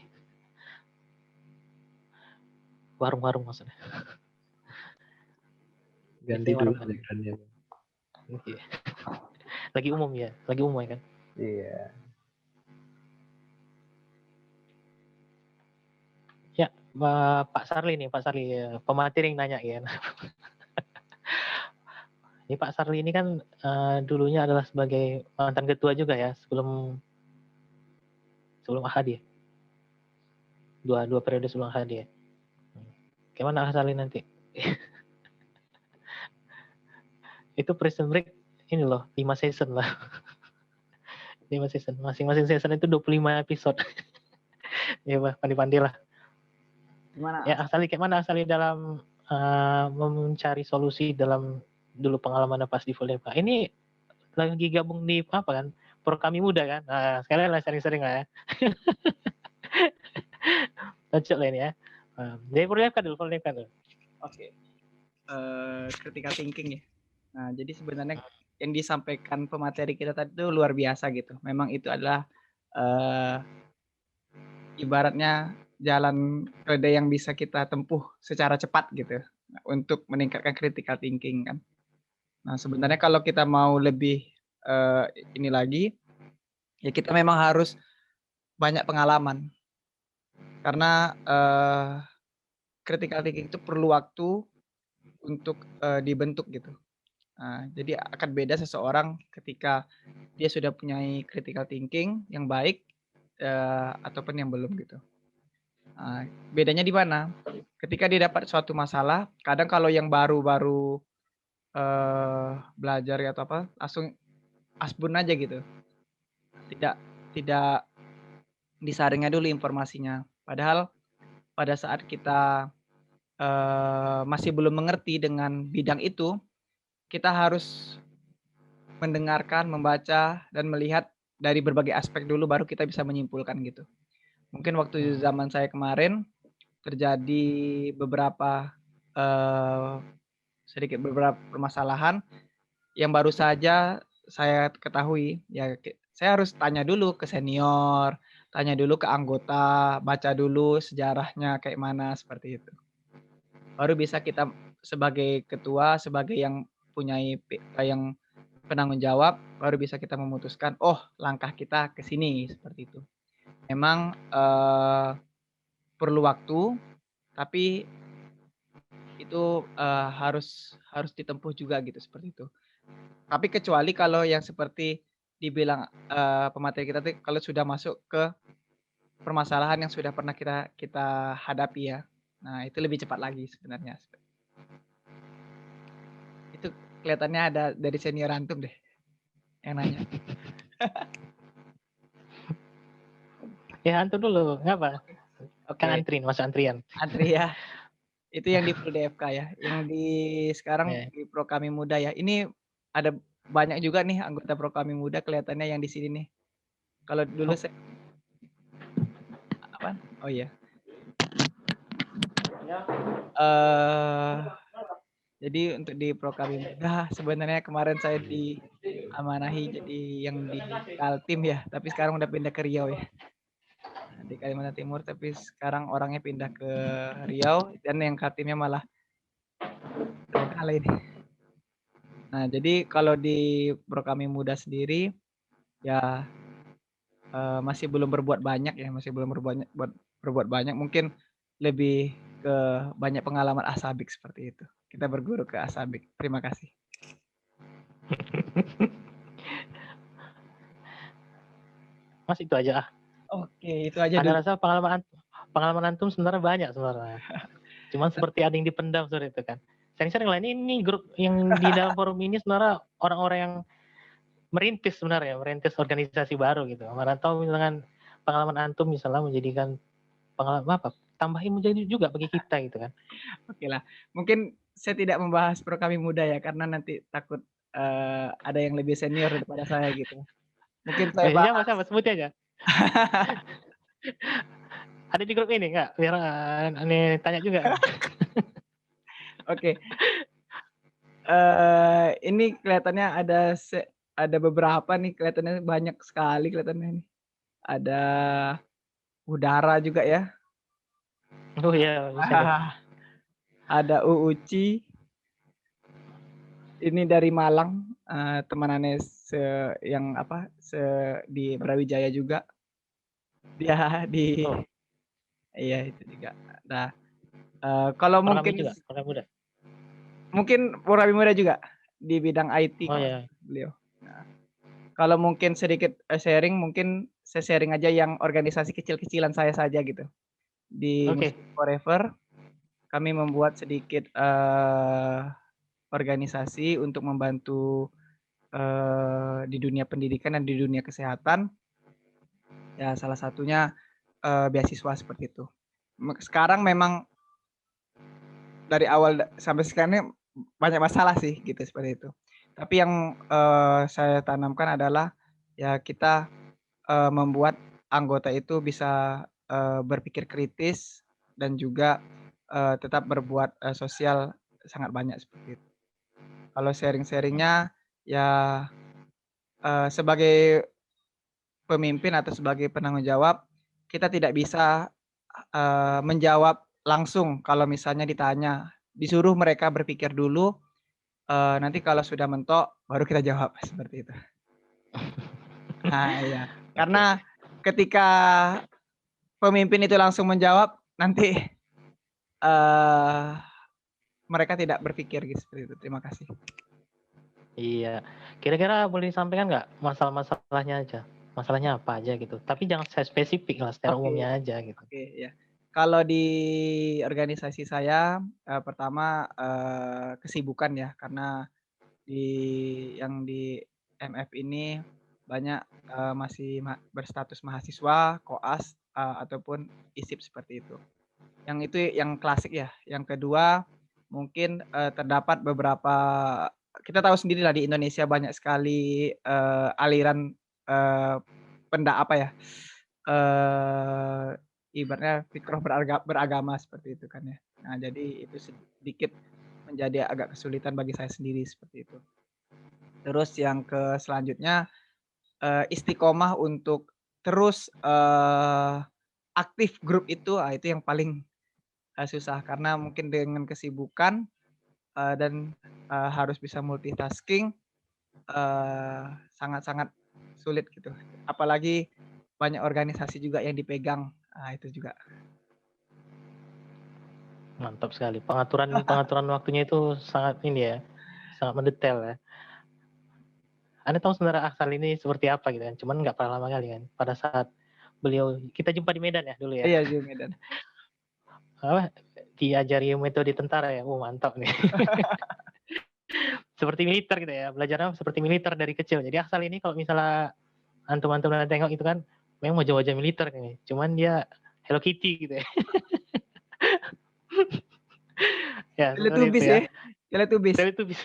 Warung maksudnya. Ganti Biasanya dulu warung kan. backgroundnya. Iya. Lagi umum ya kan. Iya. Ya, Pak Sarli ya, pemateri yang nanya ya. Ini Pak Sarli ini kan dulunya adalah sebagai mantan ketua juga ya sebelum Ahad ya. Dua periode sebelum Ahad ya. Gimana Pak Sarli nanti? Itu Prison Break ini loh, 5 season lah. 5 season. Masing-masing season itu 25 episode. Ya, pandai-pandai lah. Gimana? Ya, Asali dalam mencari solusi dalam dulu pengalaman pas di Fulham. Ini lagi gabung di apa kan? Pro Kami Muda kan? Nah, sekalian lah sering-sering lah ya. Cocok lah ini ya. Jadi perlihatkan dulu. Oke. Critical thinking ya. Nah, jadi sebenarnya yang disampaikan pemateri kita tadi itu luar biasa gitu. Memang itu adalah ibaratnya jalan reda yang bisa kita tempuh secara cepat gitu untuk meningkatkan critical thinking kan. Nah, sebenarnya kalau kita mau lebih ini lagi, ya kita memang harus banyak pengalaman. Karena critical thinking itu perlu waktu untuk dibentuk gitu. Nah, jadi akan beda seseorang ketika dia sudah punya critical thinking yang baik ataupun yang belum gitu. Nah, bedanya di mana? Ketika dia dapat suatu masalah, kadang kalau yang baru-baru belajar atau apa, langsung asbun aja gitu. Tidak disaringnya dulu informasinya. Padahal pada saat kita masih belum mengerti dengan bidang itu, kita harus mendengarkan, membaca, dan melihat dari berbagai aspek dulu baru kita bisa menyimpulkan gitu. Mungkin waktu zaman saya kemarin terjadi beberapa permasalahan yang baru saja saya ketahui. Ya, saya harus tanya dulu ke senior, tanya dulu ke anggota, baca dulu sejarahnya kayak mana seperti itu. Baru bisa kita sebagai ketua, sebagai yang punya yang penanggung jawab, baru bisa kita memutuskan, oh langkah kita ke sini seperti itu. Memang perlu waktu, tapi itu harus ditempuh juga gitu seperti itu. Tapi kecuali kalau yang seperti dibilang pemateri kita tuh kalau sudah masuk ke permasalahan yang sudah pernah kita hadapi ya. Nah, itu lebih cepat lagi sebenarnya. Itu kelihatannya ada dari senior antum deh yang nanya. Ya, antum dulu, ngapa? Oke. Kan masuk antrian. Antri ya. Itu yang di Full DFK ya. Yang di sekarang di Pro Kami Muda ya. Ini ada banyak juga nih anggota Pro Kami Muda kelihatannya yang di sini nih. Kalau dulu saya apa? Oh iya. Jadi untuk di Pro Kami Muda sebenarnya kemarin saya diamanahi jadi yang di Kaltim ya, tapi sekarang udah pindah ke Riau ya. Di Kalimantan Timur, tapi sekarang orangnya pindah ke Riau dan yang Kaltimnya malah Trenggalek ini. Nah, jadi kalau di Pro Kami Muda sendiri ya masih belum berbuat banyak ya, berbuat banyak, mungkin lebih ke banyak pengalaman asabik seperti itu. Kita berguru ke asabik. Terima kasih. Mas itu aja. Oke, itu aja ada dulu. Rasa pengalaman antum sebenarnya banyak sebenarnya. Cuman seperti ada yang dipendam seperti itu kan. Sering-sering lah ini grup yang di dalam forum ini sebenarnya orang-orang yang merintis organisasi baru gitu. Mana tahu misalkan pengalaman antum misalnya menjadikan pengalaman apa? Tambah ilmu jadi juga bagi kita gitu kan. Oke lah. Mungkin saya tidak membahas Pro Kami Muda ya karena nanti takut ada yang lebih senior daripada saya gitu. Mungkin saya bahas. Sama sebut aja. Ada di grup ini enggak? Biar aneh tanya juga. Oke. Ini kelihatannya ada beberapa nih kelihatannya banyak sekali kelihatannya nih. Ada udara juga ya. Oh iya, bisa nih. Ada UUCI. Ini dari Malang, temanannya yang apa di Brawijaya juga. Dia di Oh, iya itu juga. Nah, kalau Purami mungkin juga, Purami Muda. Purami Muda juga di bidang IT Oh kalau ya. beliau. Nah, kalau mungkin sedikit sharing, mungkin saya sharing aja yang organisasi kecil-kecilan saya saja gitu. Di Oke. Muslim Forever kami membuat sedikit organisasi untuk membantu di dunia pendidikan dan di dunia kesehatan. Ya salah satunya beasiswa seperti itu. Sekarang memang dari awal sampai sekarang ini banyak masalah sih gitu seperti itu. Tapi yang saya tanamkan adalah ya kita membuat anggota itu bisa berpikir kritis dan juga tetap berbuat sosial sangat banyak seperti itu. Kalau sharing-sharingnya ya sebagai pemimpin atau sebagai penanggung jawab kita tidak bisa menjawab langsung kalau misalnya ditanya, disuruh mereka berpikir dulu, nanti kalau sudah mentok baru kita jawab seperti itu. Nah iya, karena ketika pemimpin itu langsung menjawab nanti mereka tidak berpikir gitu seperti itu. Terima kasih. Iya. Kira-kira boleh disampaikan nggak masalah-masalahnya aja? Masalahnya apa aja gitu. Tapi jangan saya spesifik lah, secara umumnya aja gitu. Oke, ya. Kalau di organisasi saya pertama kesibukan ya, karena yang di MF ini banyak masih berstatus mahasiswa, koas ataupun ISIP seperti itu. Yang itu yang klasik ya. Yang kedua mungkin terdapat beberapa, kita tahu sendiri lah di Indonesia banyak sekali aliran ibaratnya fikroh beragama seperti itu kan ya. Nah jadi itu sedikit menjadi agak kesulitan bagi saya sendiri seperti itu. Terus yang selanjutnya istiqomah untuk terus aktif grup itu yang paling susah karena mungkin dengan kesibukan dan harus bisa multitasking sangat-sangat sulit gitu. Apalagi banyak organisasi juga yang dipegang, itu juga. Mantap sekali. Pengaturan waktunya itu sangat ini ya, sangat mendetail ya. Anda tahu sebenarnya Aksal ini seperti apa gitu kan? Cuman nggak pernah lama kali kan. Pada saat kita jumpa di Medan ya dulu ya. Iya di Medan. Diajari metode tentara ya. Mantap nih. Seperti militer gitu ya. Belajarnya seperti militer dari kecil. Jadi Aksal ini kalau misalnya antum-antum tengok itu kan memang wajah-wajah militer nih. Cuman dia Hello Kitty gitu ya. Ya, Teletubbies ya. Teletubbies.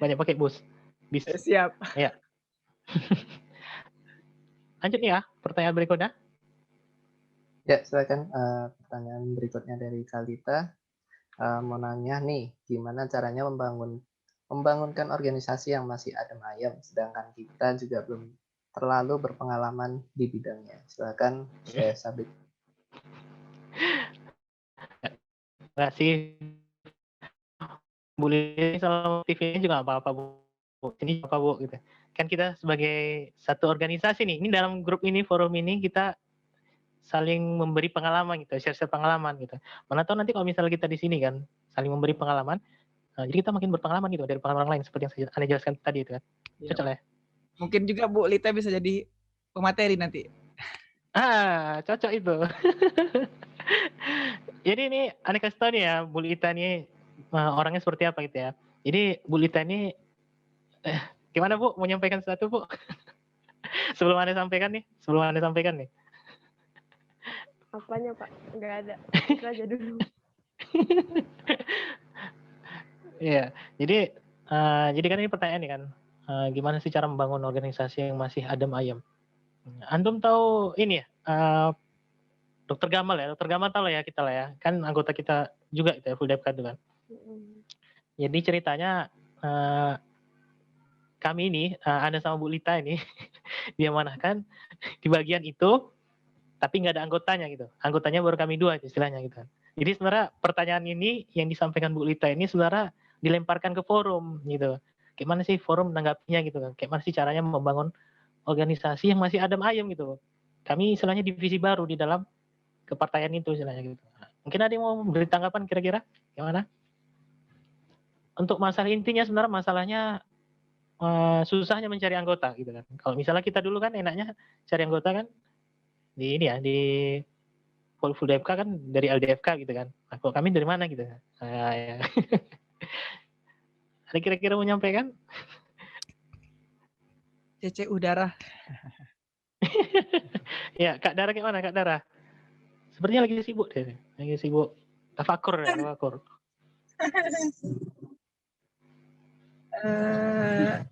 Banyak pakai bis. Siap. Ya. Lanjut nih ya, pertanyaan berikutnya. Ya, silakan pertanyaan berikutnya dari Kalita. Mau nanya nih, gimana caranya membangunkan organisasi yang masih adem ayem, sedangkan kita juga belum terlalu berpengalaman di bidangnya. Silakan, Syekh Sabit. Nggak sih, Bu Lili sama TV-nya juga apa-apa, Bu. Ini apa, Bu? Gitu. Kan kita sebagai satu organisasi nih, ini dalam grup ini, forum ini, kita saling memberi pengalaman gitu, share-share pengalaman gitu. Mana tahu nanti kalau misalnya kita di sini kan, saling memberi pengalaman, jadi kita makin berpengalaman gitu dari pengalaman orang lain, seperti yang Anda jelaskan tadi itu kan. Cocok lah ya? Mungkin juga Bu Lita bisa jadi pemateri nanti. Cocok itu. Jadi ini aneh kasih tahu nih ya, Bu Lita nih orangnya seperti apa gitu ya. Jadi Bu Lita ini gimana Bu? Mau nyampaikan sesuatu Bu? Sebelum Anda sampaikan nih. Apanya Pak? Nggak ada. Itu aja dulu. Iya. Jadi kan ini pertanyaan nih kan. Gimana sih cara membangun organisasi yang masih adem ayem? Antum tahu ini ya? Dokter Gamal ya, Dokter Gamal tahu lah ya kita lah ya, kan anggota kita juga itu ya, full depth kan. Jadi ceritanya kami ini, Anda sama Bu Lita ini, diamanahkan di bagian itu, tapi nggak ada anggotanya gitu. Anggotanya baru kami 2 istilahnya gitu kan. Jadi sebenarnya pertanyaan ini yang disampaikan Bu Lita ini sebenarnya dilemparkan ke forum gitu. Kayak mana sih forum menanggapinya gitu kan. Kayak mana sih caranya membangun organisasi yang masih adem ayem gitu. Kami istilahnya divisi baru di dalam kepartaian itu istilahnya gitu. Mungkin ada yang mau beri tanggapan kira-kira gimana? Untuk masalah intinya sebenarnya masalahnya susahnya mencari anggota gitu kan. Kalau misalnya kita dulu kan enaknya cari anggota kan di ini ya di full DFK kan dari LDFK gitu kan. Nah, kalau kami dari mana gitu? Ya. Ada kira-kira mau nyampaikan? CC udara. Ya, Kak Dara gimana Kak Dara? Sepertinya lagi sibuk deh. Lagi sibuk tafakur ya, tafakur.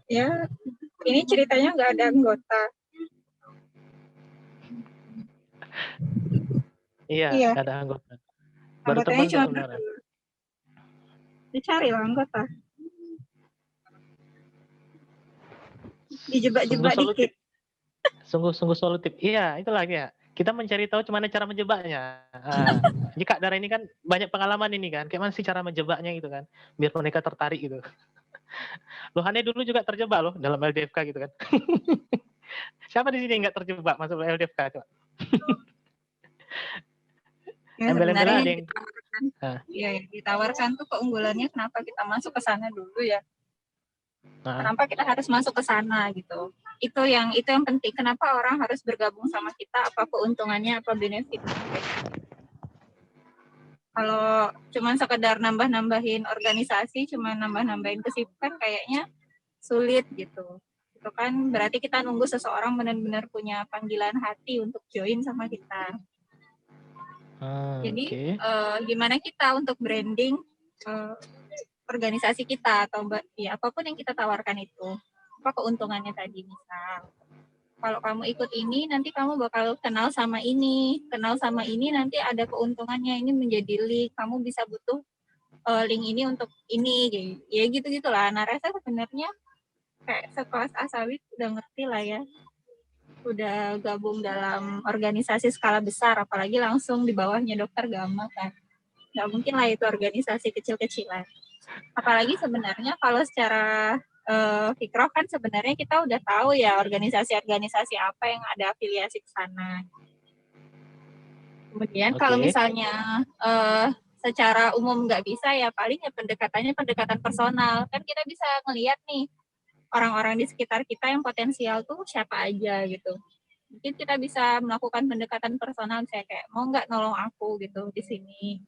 Ya, ini ceritanya nggak ada anggota. Iya, Iya. nggak ada anggota. Baru Anggotanya terbentuk cuma sebenarnya. dicari lah anggota. Dijebak-jebak dikit. Sungguh solutif. Iya, itu lagi ya. Kita mencari tahu gimana cara menjebaknya. Jadi Kak Dara ini kan banyak pengalaman ini kan. Kayak mana sih cara menjebaknya gitu kan. Biar mereka tertarik gitu. Lohane dulu juga terjebak loh dalam LDFK gitu kan. Siapa di sini yang nggak terjebak masuk LDFK coba? Ya, Embel-embel sebenarnya ada yang yang ditawarkan, ya, yang ditawarkan tuh keunggulannya kenapa kita masuk ke sana dulu ya. Kenapa kita harus masuk ke sana gitu. Itu yang penting. Kenapa orang harus bergabung sama kita? Apa keuntungannya? Apa benefit? Kalau cuma sekedar nambah-nambahin organisasi, cuma nambah-nambahin kesibukan, kayaknya sulit gitu. Itu kan berarti kita nunggu seseorang benar-benar punya panggilan hati untuk join sama kita. Jadi gimana kita untuk branding organisasi kita atau ya apapun yang kita tawarkan itu, apa keuntungannya tadi. Misal kalau kamu ikut ini nanti kamu bakal kenal sama ini nanti ada keuntungannya, ini menjadi link, kamu bisa butuh link ini untuk ini ya gitu-gitulah. Nah, rasa sebenarnya kayak sekelas Asawit udah ngerti lah ya, udah gabung dalam organisasi skala besar, apalagi langsung di bawahnya Dokter Gama kan. Nggak mungkin lah itu organisasi kecil-kecilan. Apalagi sebenarnya kalau secara Fikroh kan sebenarnya kita udah tahu ya organisasi-organisasi apa yang ada afiliasi ke sana. Kemudian kalau misalnya secara umum nggak bisa ya paling ya pendekatan personal. Kan kita bisa ngelihat nih orang-orang di sekitar kita yang potensial tuh siapa aja gitu. Mungkin kita bisa melakukan pendekatan personal, misalnya kayak mau nggak nolong aku gitu di sini.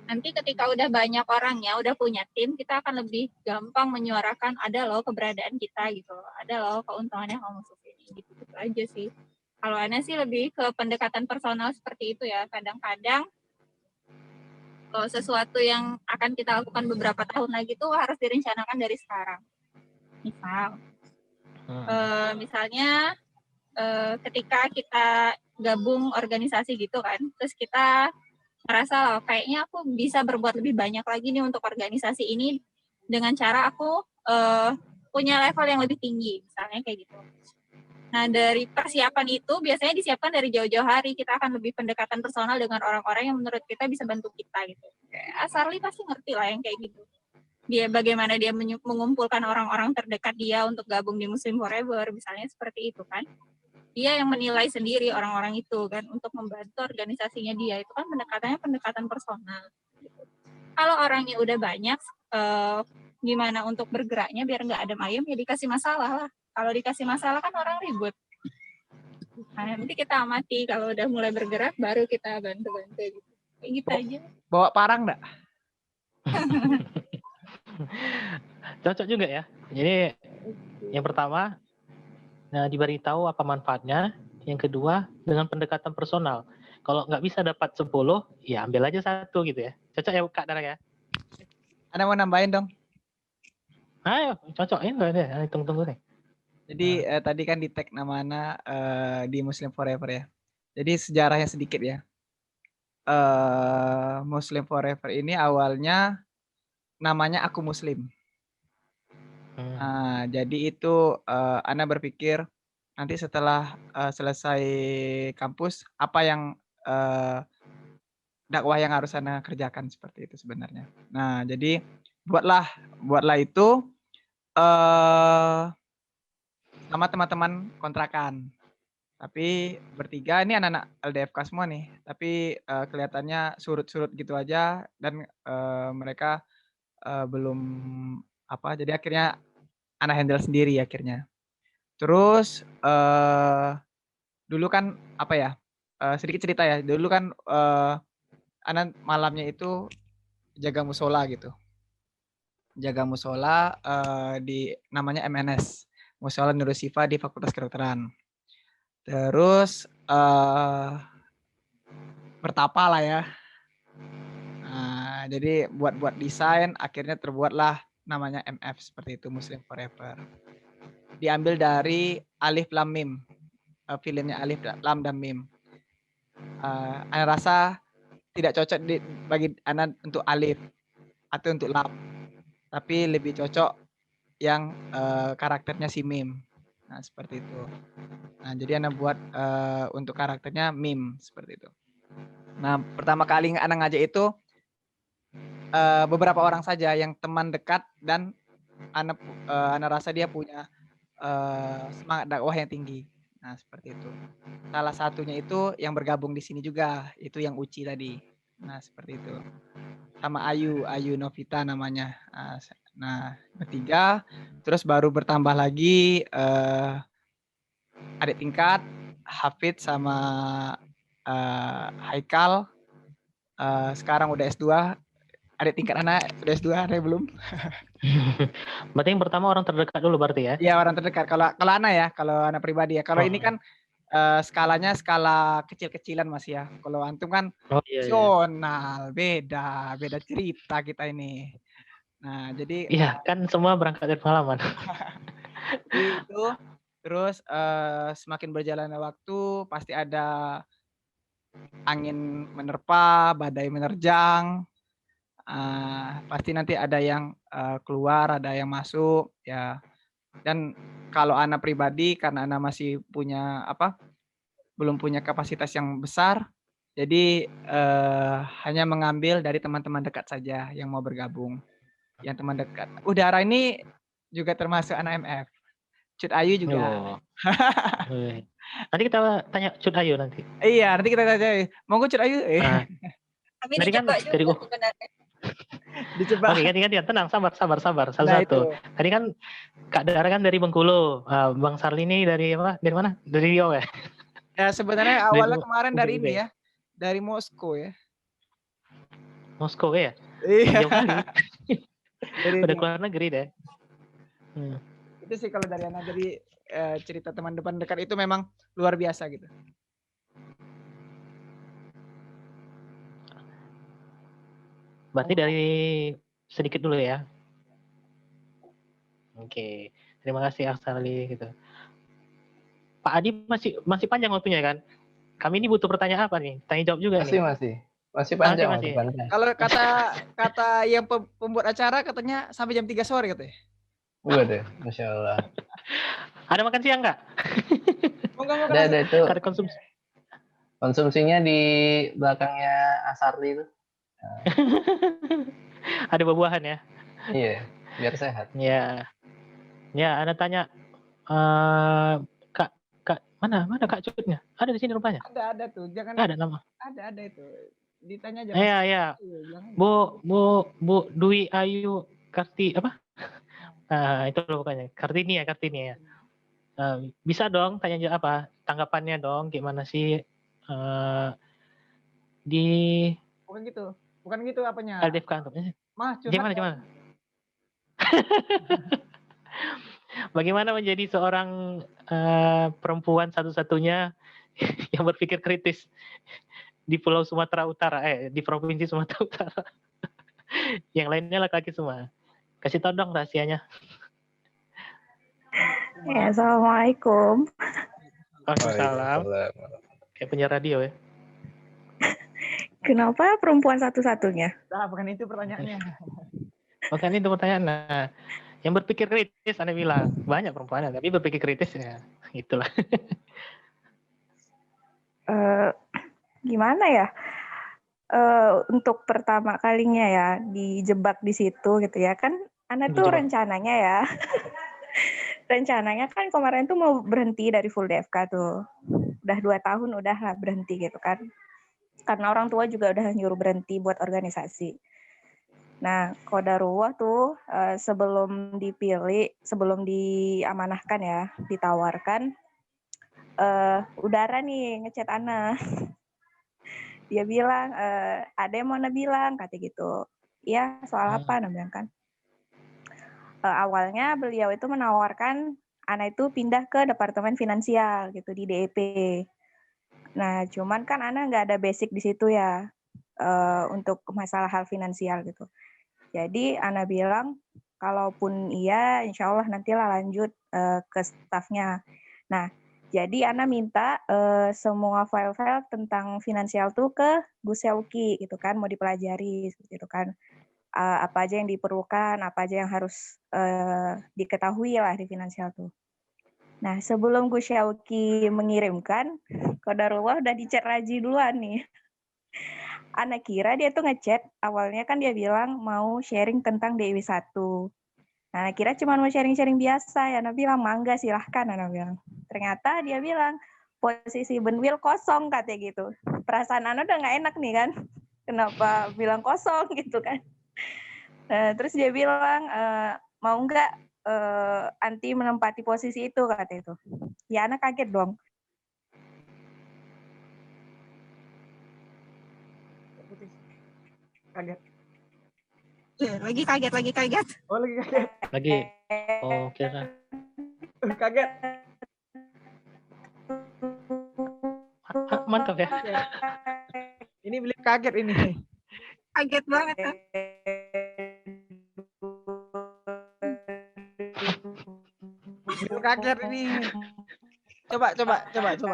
Nanti ketika udah banyak orangnya, udah punya tim, kita akan lebih gampang menyuarakan ada loh keberadaan kita gitu, ada loh keuntungannya kamu masuk sini gitu aja sih. Kalau Ana sih lebih ke pendekatan personal seperti itu ya. Kadang-kadang sesuatu yang akan kita lakukan beberapa tahun lagi tuh harus direncanakan dari sekarang. Misalnya ketika kita gabung organisasi gitu kan, terus kita merasa loh kayaknya aku bisa berbuat lebih banyak lagi nih untuk organisasi ini dengan cara aku punya level yang lebih tinggi, misalnya kayak gitu. Nah, dari persiapan itu biasanya disiapkan dari jauh-jauh hari. Kita akan lebih pendekatan personal dengan orang-orang yang menurut kita bisa bantu kita gitu. Asarli pasti ngerti lah yang kayak gitu. Dia bagaimana dia mengumpulkan orang-orang terdekat dia untuk gabung di Muslim Forever, misalnya seperti itu kan. Dia yang menilai sendiri orang-orang itu kan untuk membantu organisasinya dia. Itu kan pendekatannya pendekatan personal. Kalau orangnya udah banyak, gimana untuk bergeraknya biar nggak adem ayem, ya dikasih masalah lah. Kalau dikasih masalah kan orang ribut. Nah, nanti kita amati kalau udah mulai bergerak, baru kita bantu-bantu gitu. Kayak gitu aja. Bawa parang nggak? Cocok juga ya. Jadi yang pertama diberitahu apa manfaatnya. Yang kedua dengan pendekatan personal. Kalau nggak bisa dapat 10, ya ambil aja 1 gitu ya. Cocok ya Kak Dara ya? Ada mau nambahin dong? Ayo, cocokin deh. Tunggu deh. Jadi tadi kan di tag nama Ana di Muslim Forever ya. Jadi sejarahnya sedikit ya. Muslim Forever ini awalnya namanya Aku Muslim. Nah, jadi itu Ana berpikir nanti setelah selesai kampus apa yang dakwah yang harus Ana kerjakan seperti itu sebenarnya. Nah, jadi buatlah itu sama teman-teman kontrakan. Tapi bertiga ini anak-anak LDFK semua nih. Tapi kelihatannya surut-surut gitu aja dan mereka belum apa. Jadi akhirnya Ana handle sendiri akhirnya. Terus dulu kan apa ya? Sedikit cerita ya. Dulu kan Ana malamnya itu jaga musola gitu. Jaga musola di namanya MNS, Musola Nurul Sifa di Fakultas Kedokteran. Terus bertapa lah ya. Nah, jadi buat desain akhirnya terbuatlah namanya MF seperti itu, Muslim Forever. Diambil dari Alif Lam Mim. Filmnya Alif Lam dan Mim. Ana rasa tidak cocok bagi Ana untuk Alif atau untuk Lam. Tapi lebih cocok yang karakternya si Mim. Nah, seperti itu. Nah, jadi Ana buat untuk karakternya Mim seperti itu. Nah, pertama kali Ana ngajak itu beberapa orang saja yang teman dekat dan Ana rasa dia punya semangat dakwah yang tinggi. Nah, seperti itu. Salah satunya itu yang bergabung di sini juga, itu yang Uci tadi. Nah, seperti itu. Sama Ayu Novita namanya. Nah, bertiga. Terus baru bertambah lagi adik tingkat, Hafid sama Haikal. Sekarang udah S2. Adik tingkat anak udah S2, ada belum? Berarti yang pertama orang terdekat dulu berarti ya? Iya, orang terdekat. Kalau Ana ya, kalau Ana pribadi ya. Kalau ini kan skalanya skala kecil-kecilan Mas ya. Kalau antum kan nasional, beda cerita kita ini. Nah, jadi iya, kan semua berangkat dari pengalaman. itu terus semakin berjalannya waktu pasti ada angin menerpa, badai menerjang. Pasti nanti ada yang keluar, ada yang masuk ya. Dan kalau Ana pribadi karena Ana masih punya belum punya kapasitas yang besar, jadi hanya mengambil dari teman-teman dekat saja yang mau bergabung. Yang teman dekat. Udara ini juga termasuk anak MF. Cut Ayu juga. Nanti kita tanya Cut Ayu nanti. Iya, nanti kita tanya. Monggo Cut Ayu. Tapi dicoba kan juga sebenarnya. Dicoba. Oke, ganti-gantian. Tenang, sabar. Satu-satu. Tadi kan Kak Dara kan dari Bengkulu, Bang Sarli ini dari apa? Dari mana? Dari Riau ya? Ya sebenarnya awalnya kemarin dari ini ya, dari Moskow ya. Moskow ya? Iya. Jauh kali. Udah keluar negeri deh. Itu sih kalau dari Ana, jadi cerita teman depan dekat itu memang luar biasa gitu. Berarti dari sedikit dulu ya. Oke, terima kasih Aksali gitu. Pak Adi masih panjang waktunya kan? Kami ini butuh pertanyaan apa nih? Tanya jawab juga masih panjang. Kalau kata yang pembuat acara katanya sampai jam 3 sore katanya. Waduh, Masya Allah. Ada makan siang nggak? Ada itu. Konsumsi. Konsumsinya di belakangnya Asarli itu. Ada buah-buahan ya? Iya, biar sehat. Ya, Anda tanya Kak mana Kak Cutnya? Ada di sini rupanya. Ada tuh, jangan. Ada nama. Ada itu. Ditanya aja. Iya. Bu Dwi Ayu Karti apa? Itu loh bukannya. Kartini ya. Bisa dong tanya aja apa tanggapannya dong, gimana sih di bukan gitu apanya LDFK gimana bagaimana menjadi seorang perempuan satu-satunya yang berpikir kritis di Pulau Sumatera Utara di Provinsi Sumatera Utara. Yang lainnya laki-laki semua. Kasih tau dong rahasianya. Ya, Assalamualaikum. Waalaikumsalam. Kayak penyiar radio ya. Kenapa perempuan satu-satunya? Bukan itu pertanyaannya. Bukan itu pertanyaan. Nah, Yang berpikir kritis, Anda bilang. Banyak perempuan, tapi berpikir kritis ya. Itulah. Gimana ya? Untuk pertama kalinya ya dijebak di situ gitu ya kan. Ana tuh Dijebak. rencananya ya. Rencananya kan kemarin tuh mau berhenti dari full DFK tuh. Udah 2 tahun udah lah berhenti gitu kan. Karena orang tua juga udah nyuruh berhenti buat organisasi. Nah, qadarullah tuh sebelum dipilih, sebelum diamanahkan ya, ditawarkan, Udara nih ngechat Ana. Dia bilang, ada yang mau Ana bilang, kata gitu. Iya, soal apa? Ana bilang kan. Awalnya beliau itu menawarkan Ana itu pindah ke Departemen Finansial gitu di DEP. Nah, cuman kan Ana nggak ada basic di situ ya untuk masalah hal finansial gitu. Jadi Ana bilang, kalaupun iya, insya Allah nantilah lanjut ke stafnya. Nah, jadi Ana minta semua file-file tentang finansial tuh ke Gus Selki gitu kan, mau dipelajari seperti itu kan. Apa aja yang diperlukan, apa aja yang harus diketahui lah di finansial tuh. Nah, sebelum Gus Syauki mengirimkan, qadarullah udah di-chat Raji duluan nih. Ana kira dia tuh ngechat, awalnya kan dia bilang mau sharing tentang DW1. Nah, Ana kira cuma mau sharing-sharing biasa, ya Ana bilang, mangga silahkan, Ana bilang. Ternyata dia bilang, posisi Benwil kosong, katanya gitu. Perasaan Ana udah nggak enak nih kan, kenapa bilang kosong gitu kan. Terus dia bilang, mau nggak Anti menempati posisi itu, kata itu. Ya Ana kaget dong. Kaget. Ya, lagi kaget. Oh, lagi kaget. Lagi. Oh, kira. Kaget. Mantap ya. Ini beli kaget ini. Kaget banget kan. Beli kaget ini. Coba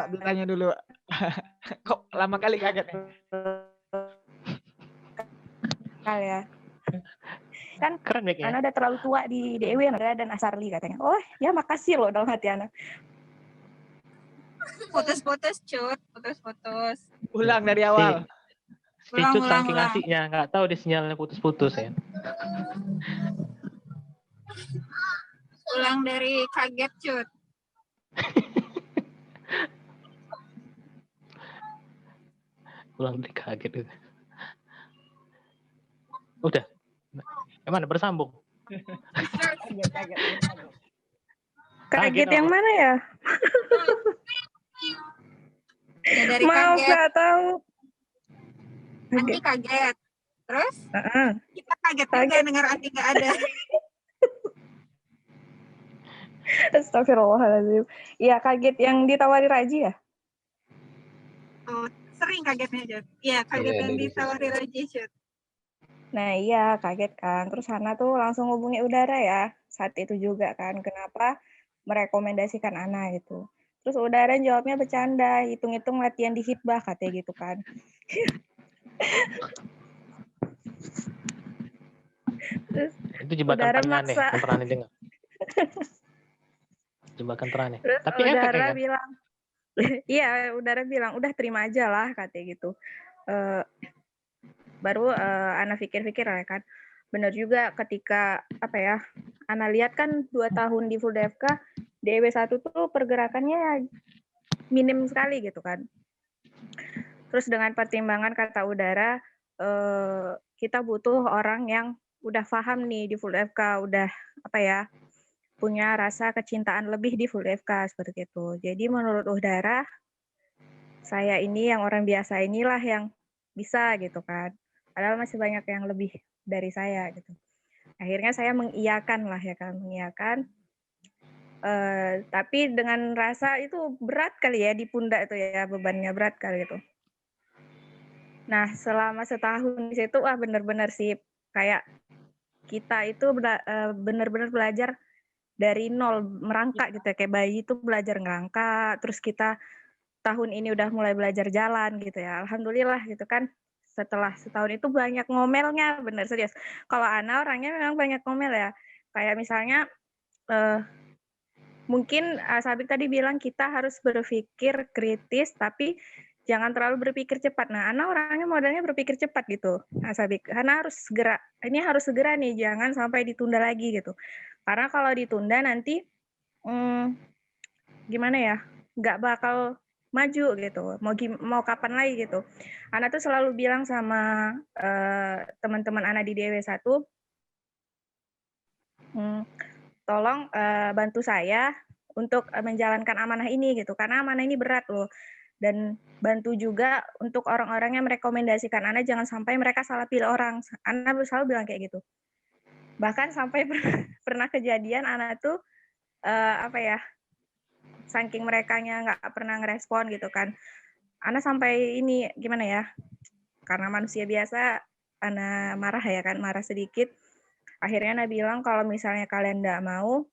ditanya dulu. Kok lama kali kaget nih? Kali ya. Kan Keren ya. Ana udah terlalu tua di DEW dan Asarli katanya. Oh ya makasih loh dalam hati Ana. Putus-putus, Cut. Putus-putus. Ulang dari awal. Si Cut saking asiknya, nggak tahu di sinyalnya putus-putus ya. Ulang dari kaget, Cut. Ulang dari kaget itu. Udah. Gimana bersambung? Kaget yang mana ya? Ya, dari Maaf kaget. nggak tahu. Anti kaget. Terus kita kaget juga dengar Anti nggak ada. Astagfirullahaladzim. Iya kaget yang ditawari Raji ya? Oh, sering kagetnya, Cut. Iya, kaget yang ditawari Raji, Cut. Nah iya kaget kan. Terus Hana tuh langsung hubungi Udara ya. Saat itu juga kan. Kenapa merekomendasikan Ana gitu. Terus Udara jawabnya bercanda. Hitung-hitung latihan di hitbah katanya gitu kan. Terus itu jebakan Udara paling aneh maksa. yang pernah dengar. Jebakan teraneh. Terus Tapi Udara kan? bilang, iya Udara bilang udah terima aja lah katanya gitu. Baru Ana pikir-pikir lah kan. Benar juga ketika apa ya, Ana lihat kan 2 tahun di full DFK, DW1 tuh pergerakannya minim sekali gitu kan. Terus dengan pertimbangan kata Udara, kita butuh orang yang udah paham nih di full DFK, udah apa ya, punya rasa kecintaan lebih di full DFK seperti itu. Jadi menurut Udara, saya ini yang orang biasa inilah yang bisa gitu kan. Padahal masih banyak yang lebih dari saya gitu. Akhirnya saya mengiyakan lah ya kan, mengiyakan. Tapi dengan rasa itu berat kali ya di pundak itu ya, bebannya berat kali itu. Nah selama setahun di situ, wah benar-benar sih kayak kita itu benar-benar belajar dari nol, merangkak gitu ya, kayak bayi itu belajar ngerangkak, terus kita tahun ini udah mulai belajar jalan gitu ya, alhamdulillah gitu kan. Setelah setahun itu banyak ngomelnya, bener serius. Kalau Ana orangnya memang banyak ngomel ya. Kayak misalnya mungkin Sabik tadi bilang kita harus berpikir kritis tapi jangan terlalu berpikir cepat. Nah, Ana orangnya modelnya berpikir cepat gitu, Sabik. Karena harus segera nih, jangan sampai ditunda lagi gitu. Karena kalau ditunda nanti gimana ya, nggak bakal maju gitu. Mau kapan lagi gitu. Ana tuh selalu bilang sama teman-teman Ana di DW1, tolong bantu saya untuk menjalankan amanah ini gitu, karena amanah ini berat loh. Dan bantu juga untuk orang-orang yang merekomendasikan Ana, jangan sampai mereka salah pilih orang. Ana selalu bilang kayak gitu. Bahkan sampai pernah kejadian Ana tuh saking merekanya nggak pernah ngerespon gitu kan. Ana sampai ini gimana ya? Karena manusia biasa, Ana marah ya kan, marah sedikit. Akhirnya Ana bilang kalau misalnya kalian nggak mau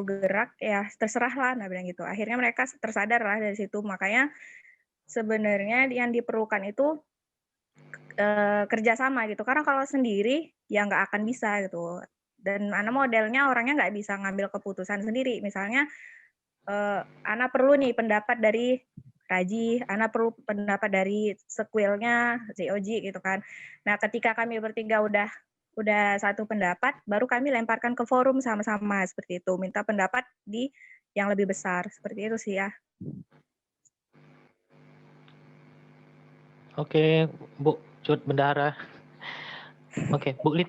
gerak, ya terserah lah, Ana bilang gitu. Akhirnya mereka tersadar lah dari situ. Makanya sebenarnya yang diperlukan itu kerjasama gitu. Karena kalau sendiri ya nggak akan bisa gitu. Dan Ana modelnya orangnya nggak bisa ngambil keputusan sendiri. Misalnya Ana perlu nih pendapat dari Raji, Ana perlu pendapat dari Sequilnya, COG gitu kan. Nah, ketika kami bertiga udah satu pendapat, baru kami lemparkan ke forum sama-sama seperti itu, minta pendapat di yang lebih besar, seperti itu sih ya. Oke, Bu Cut Bendahara. Oke, Bu Lita.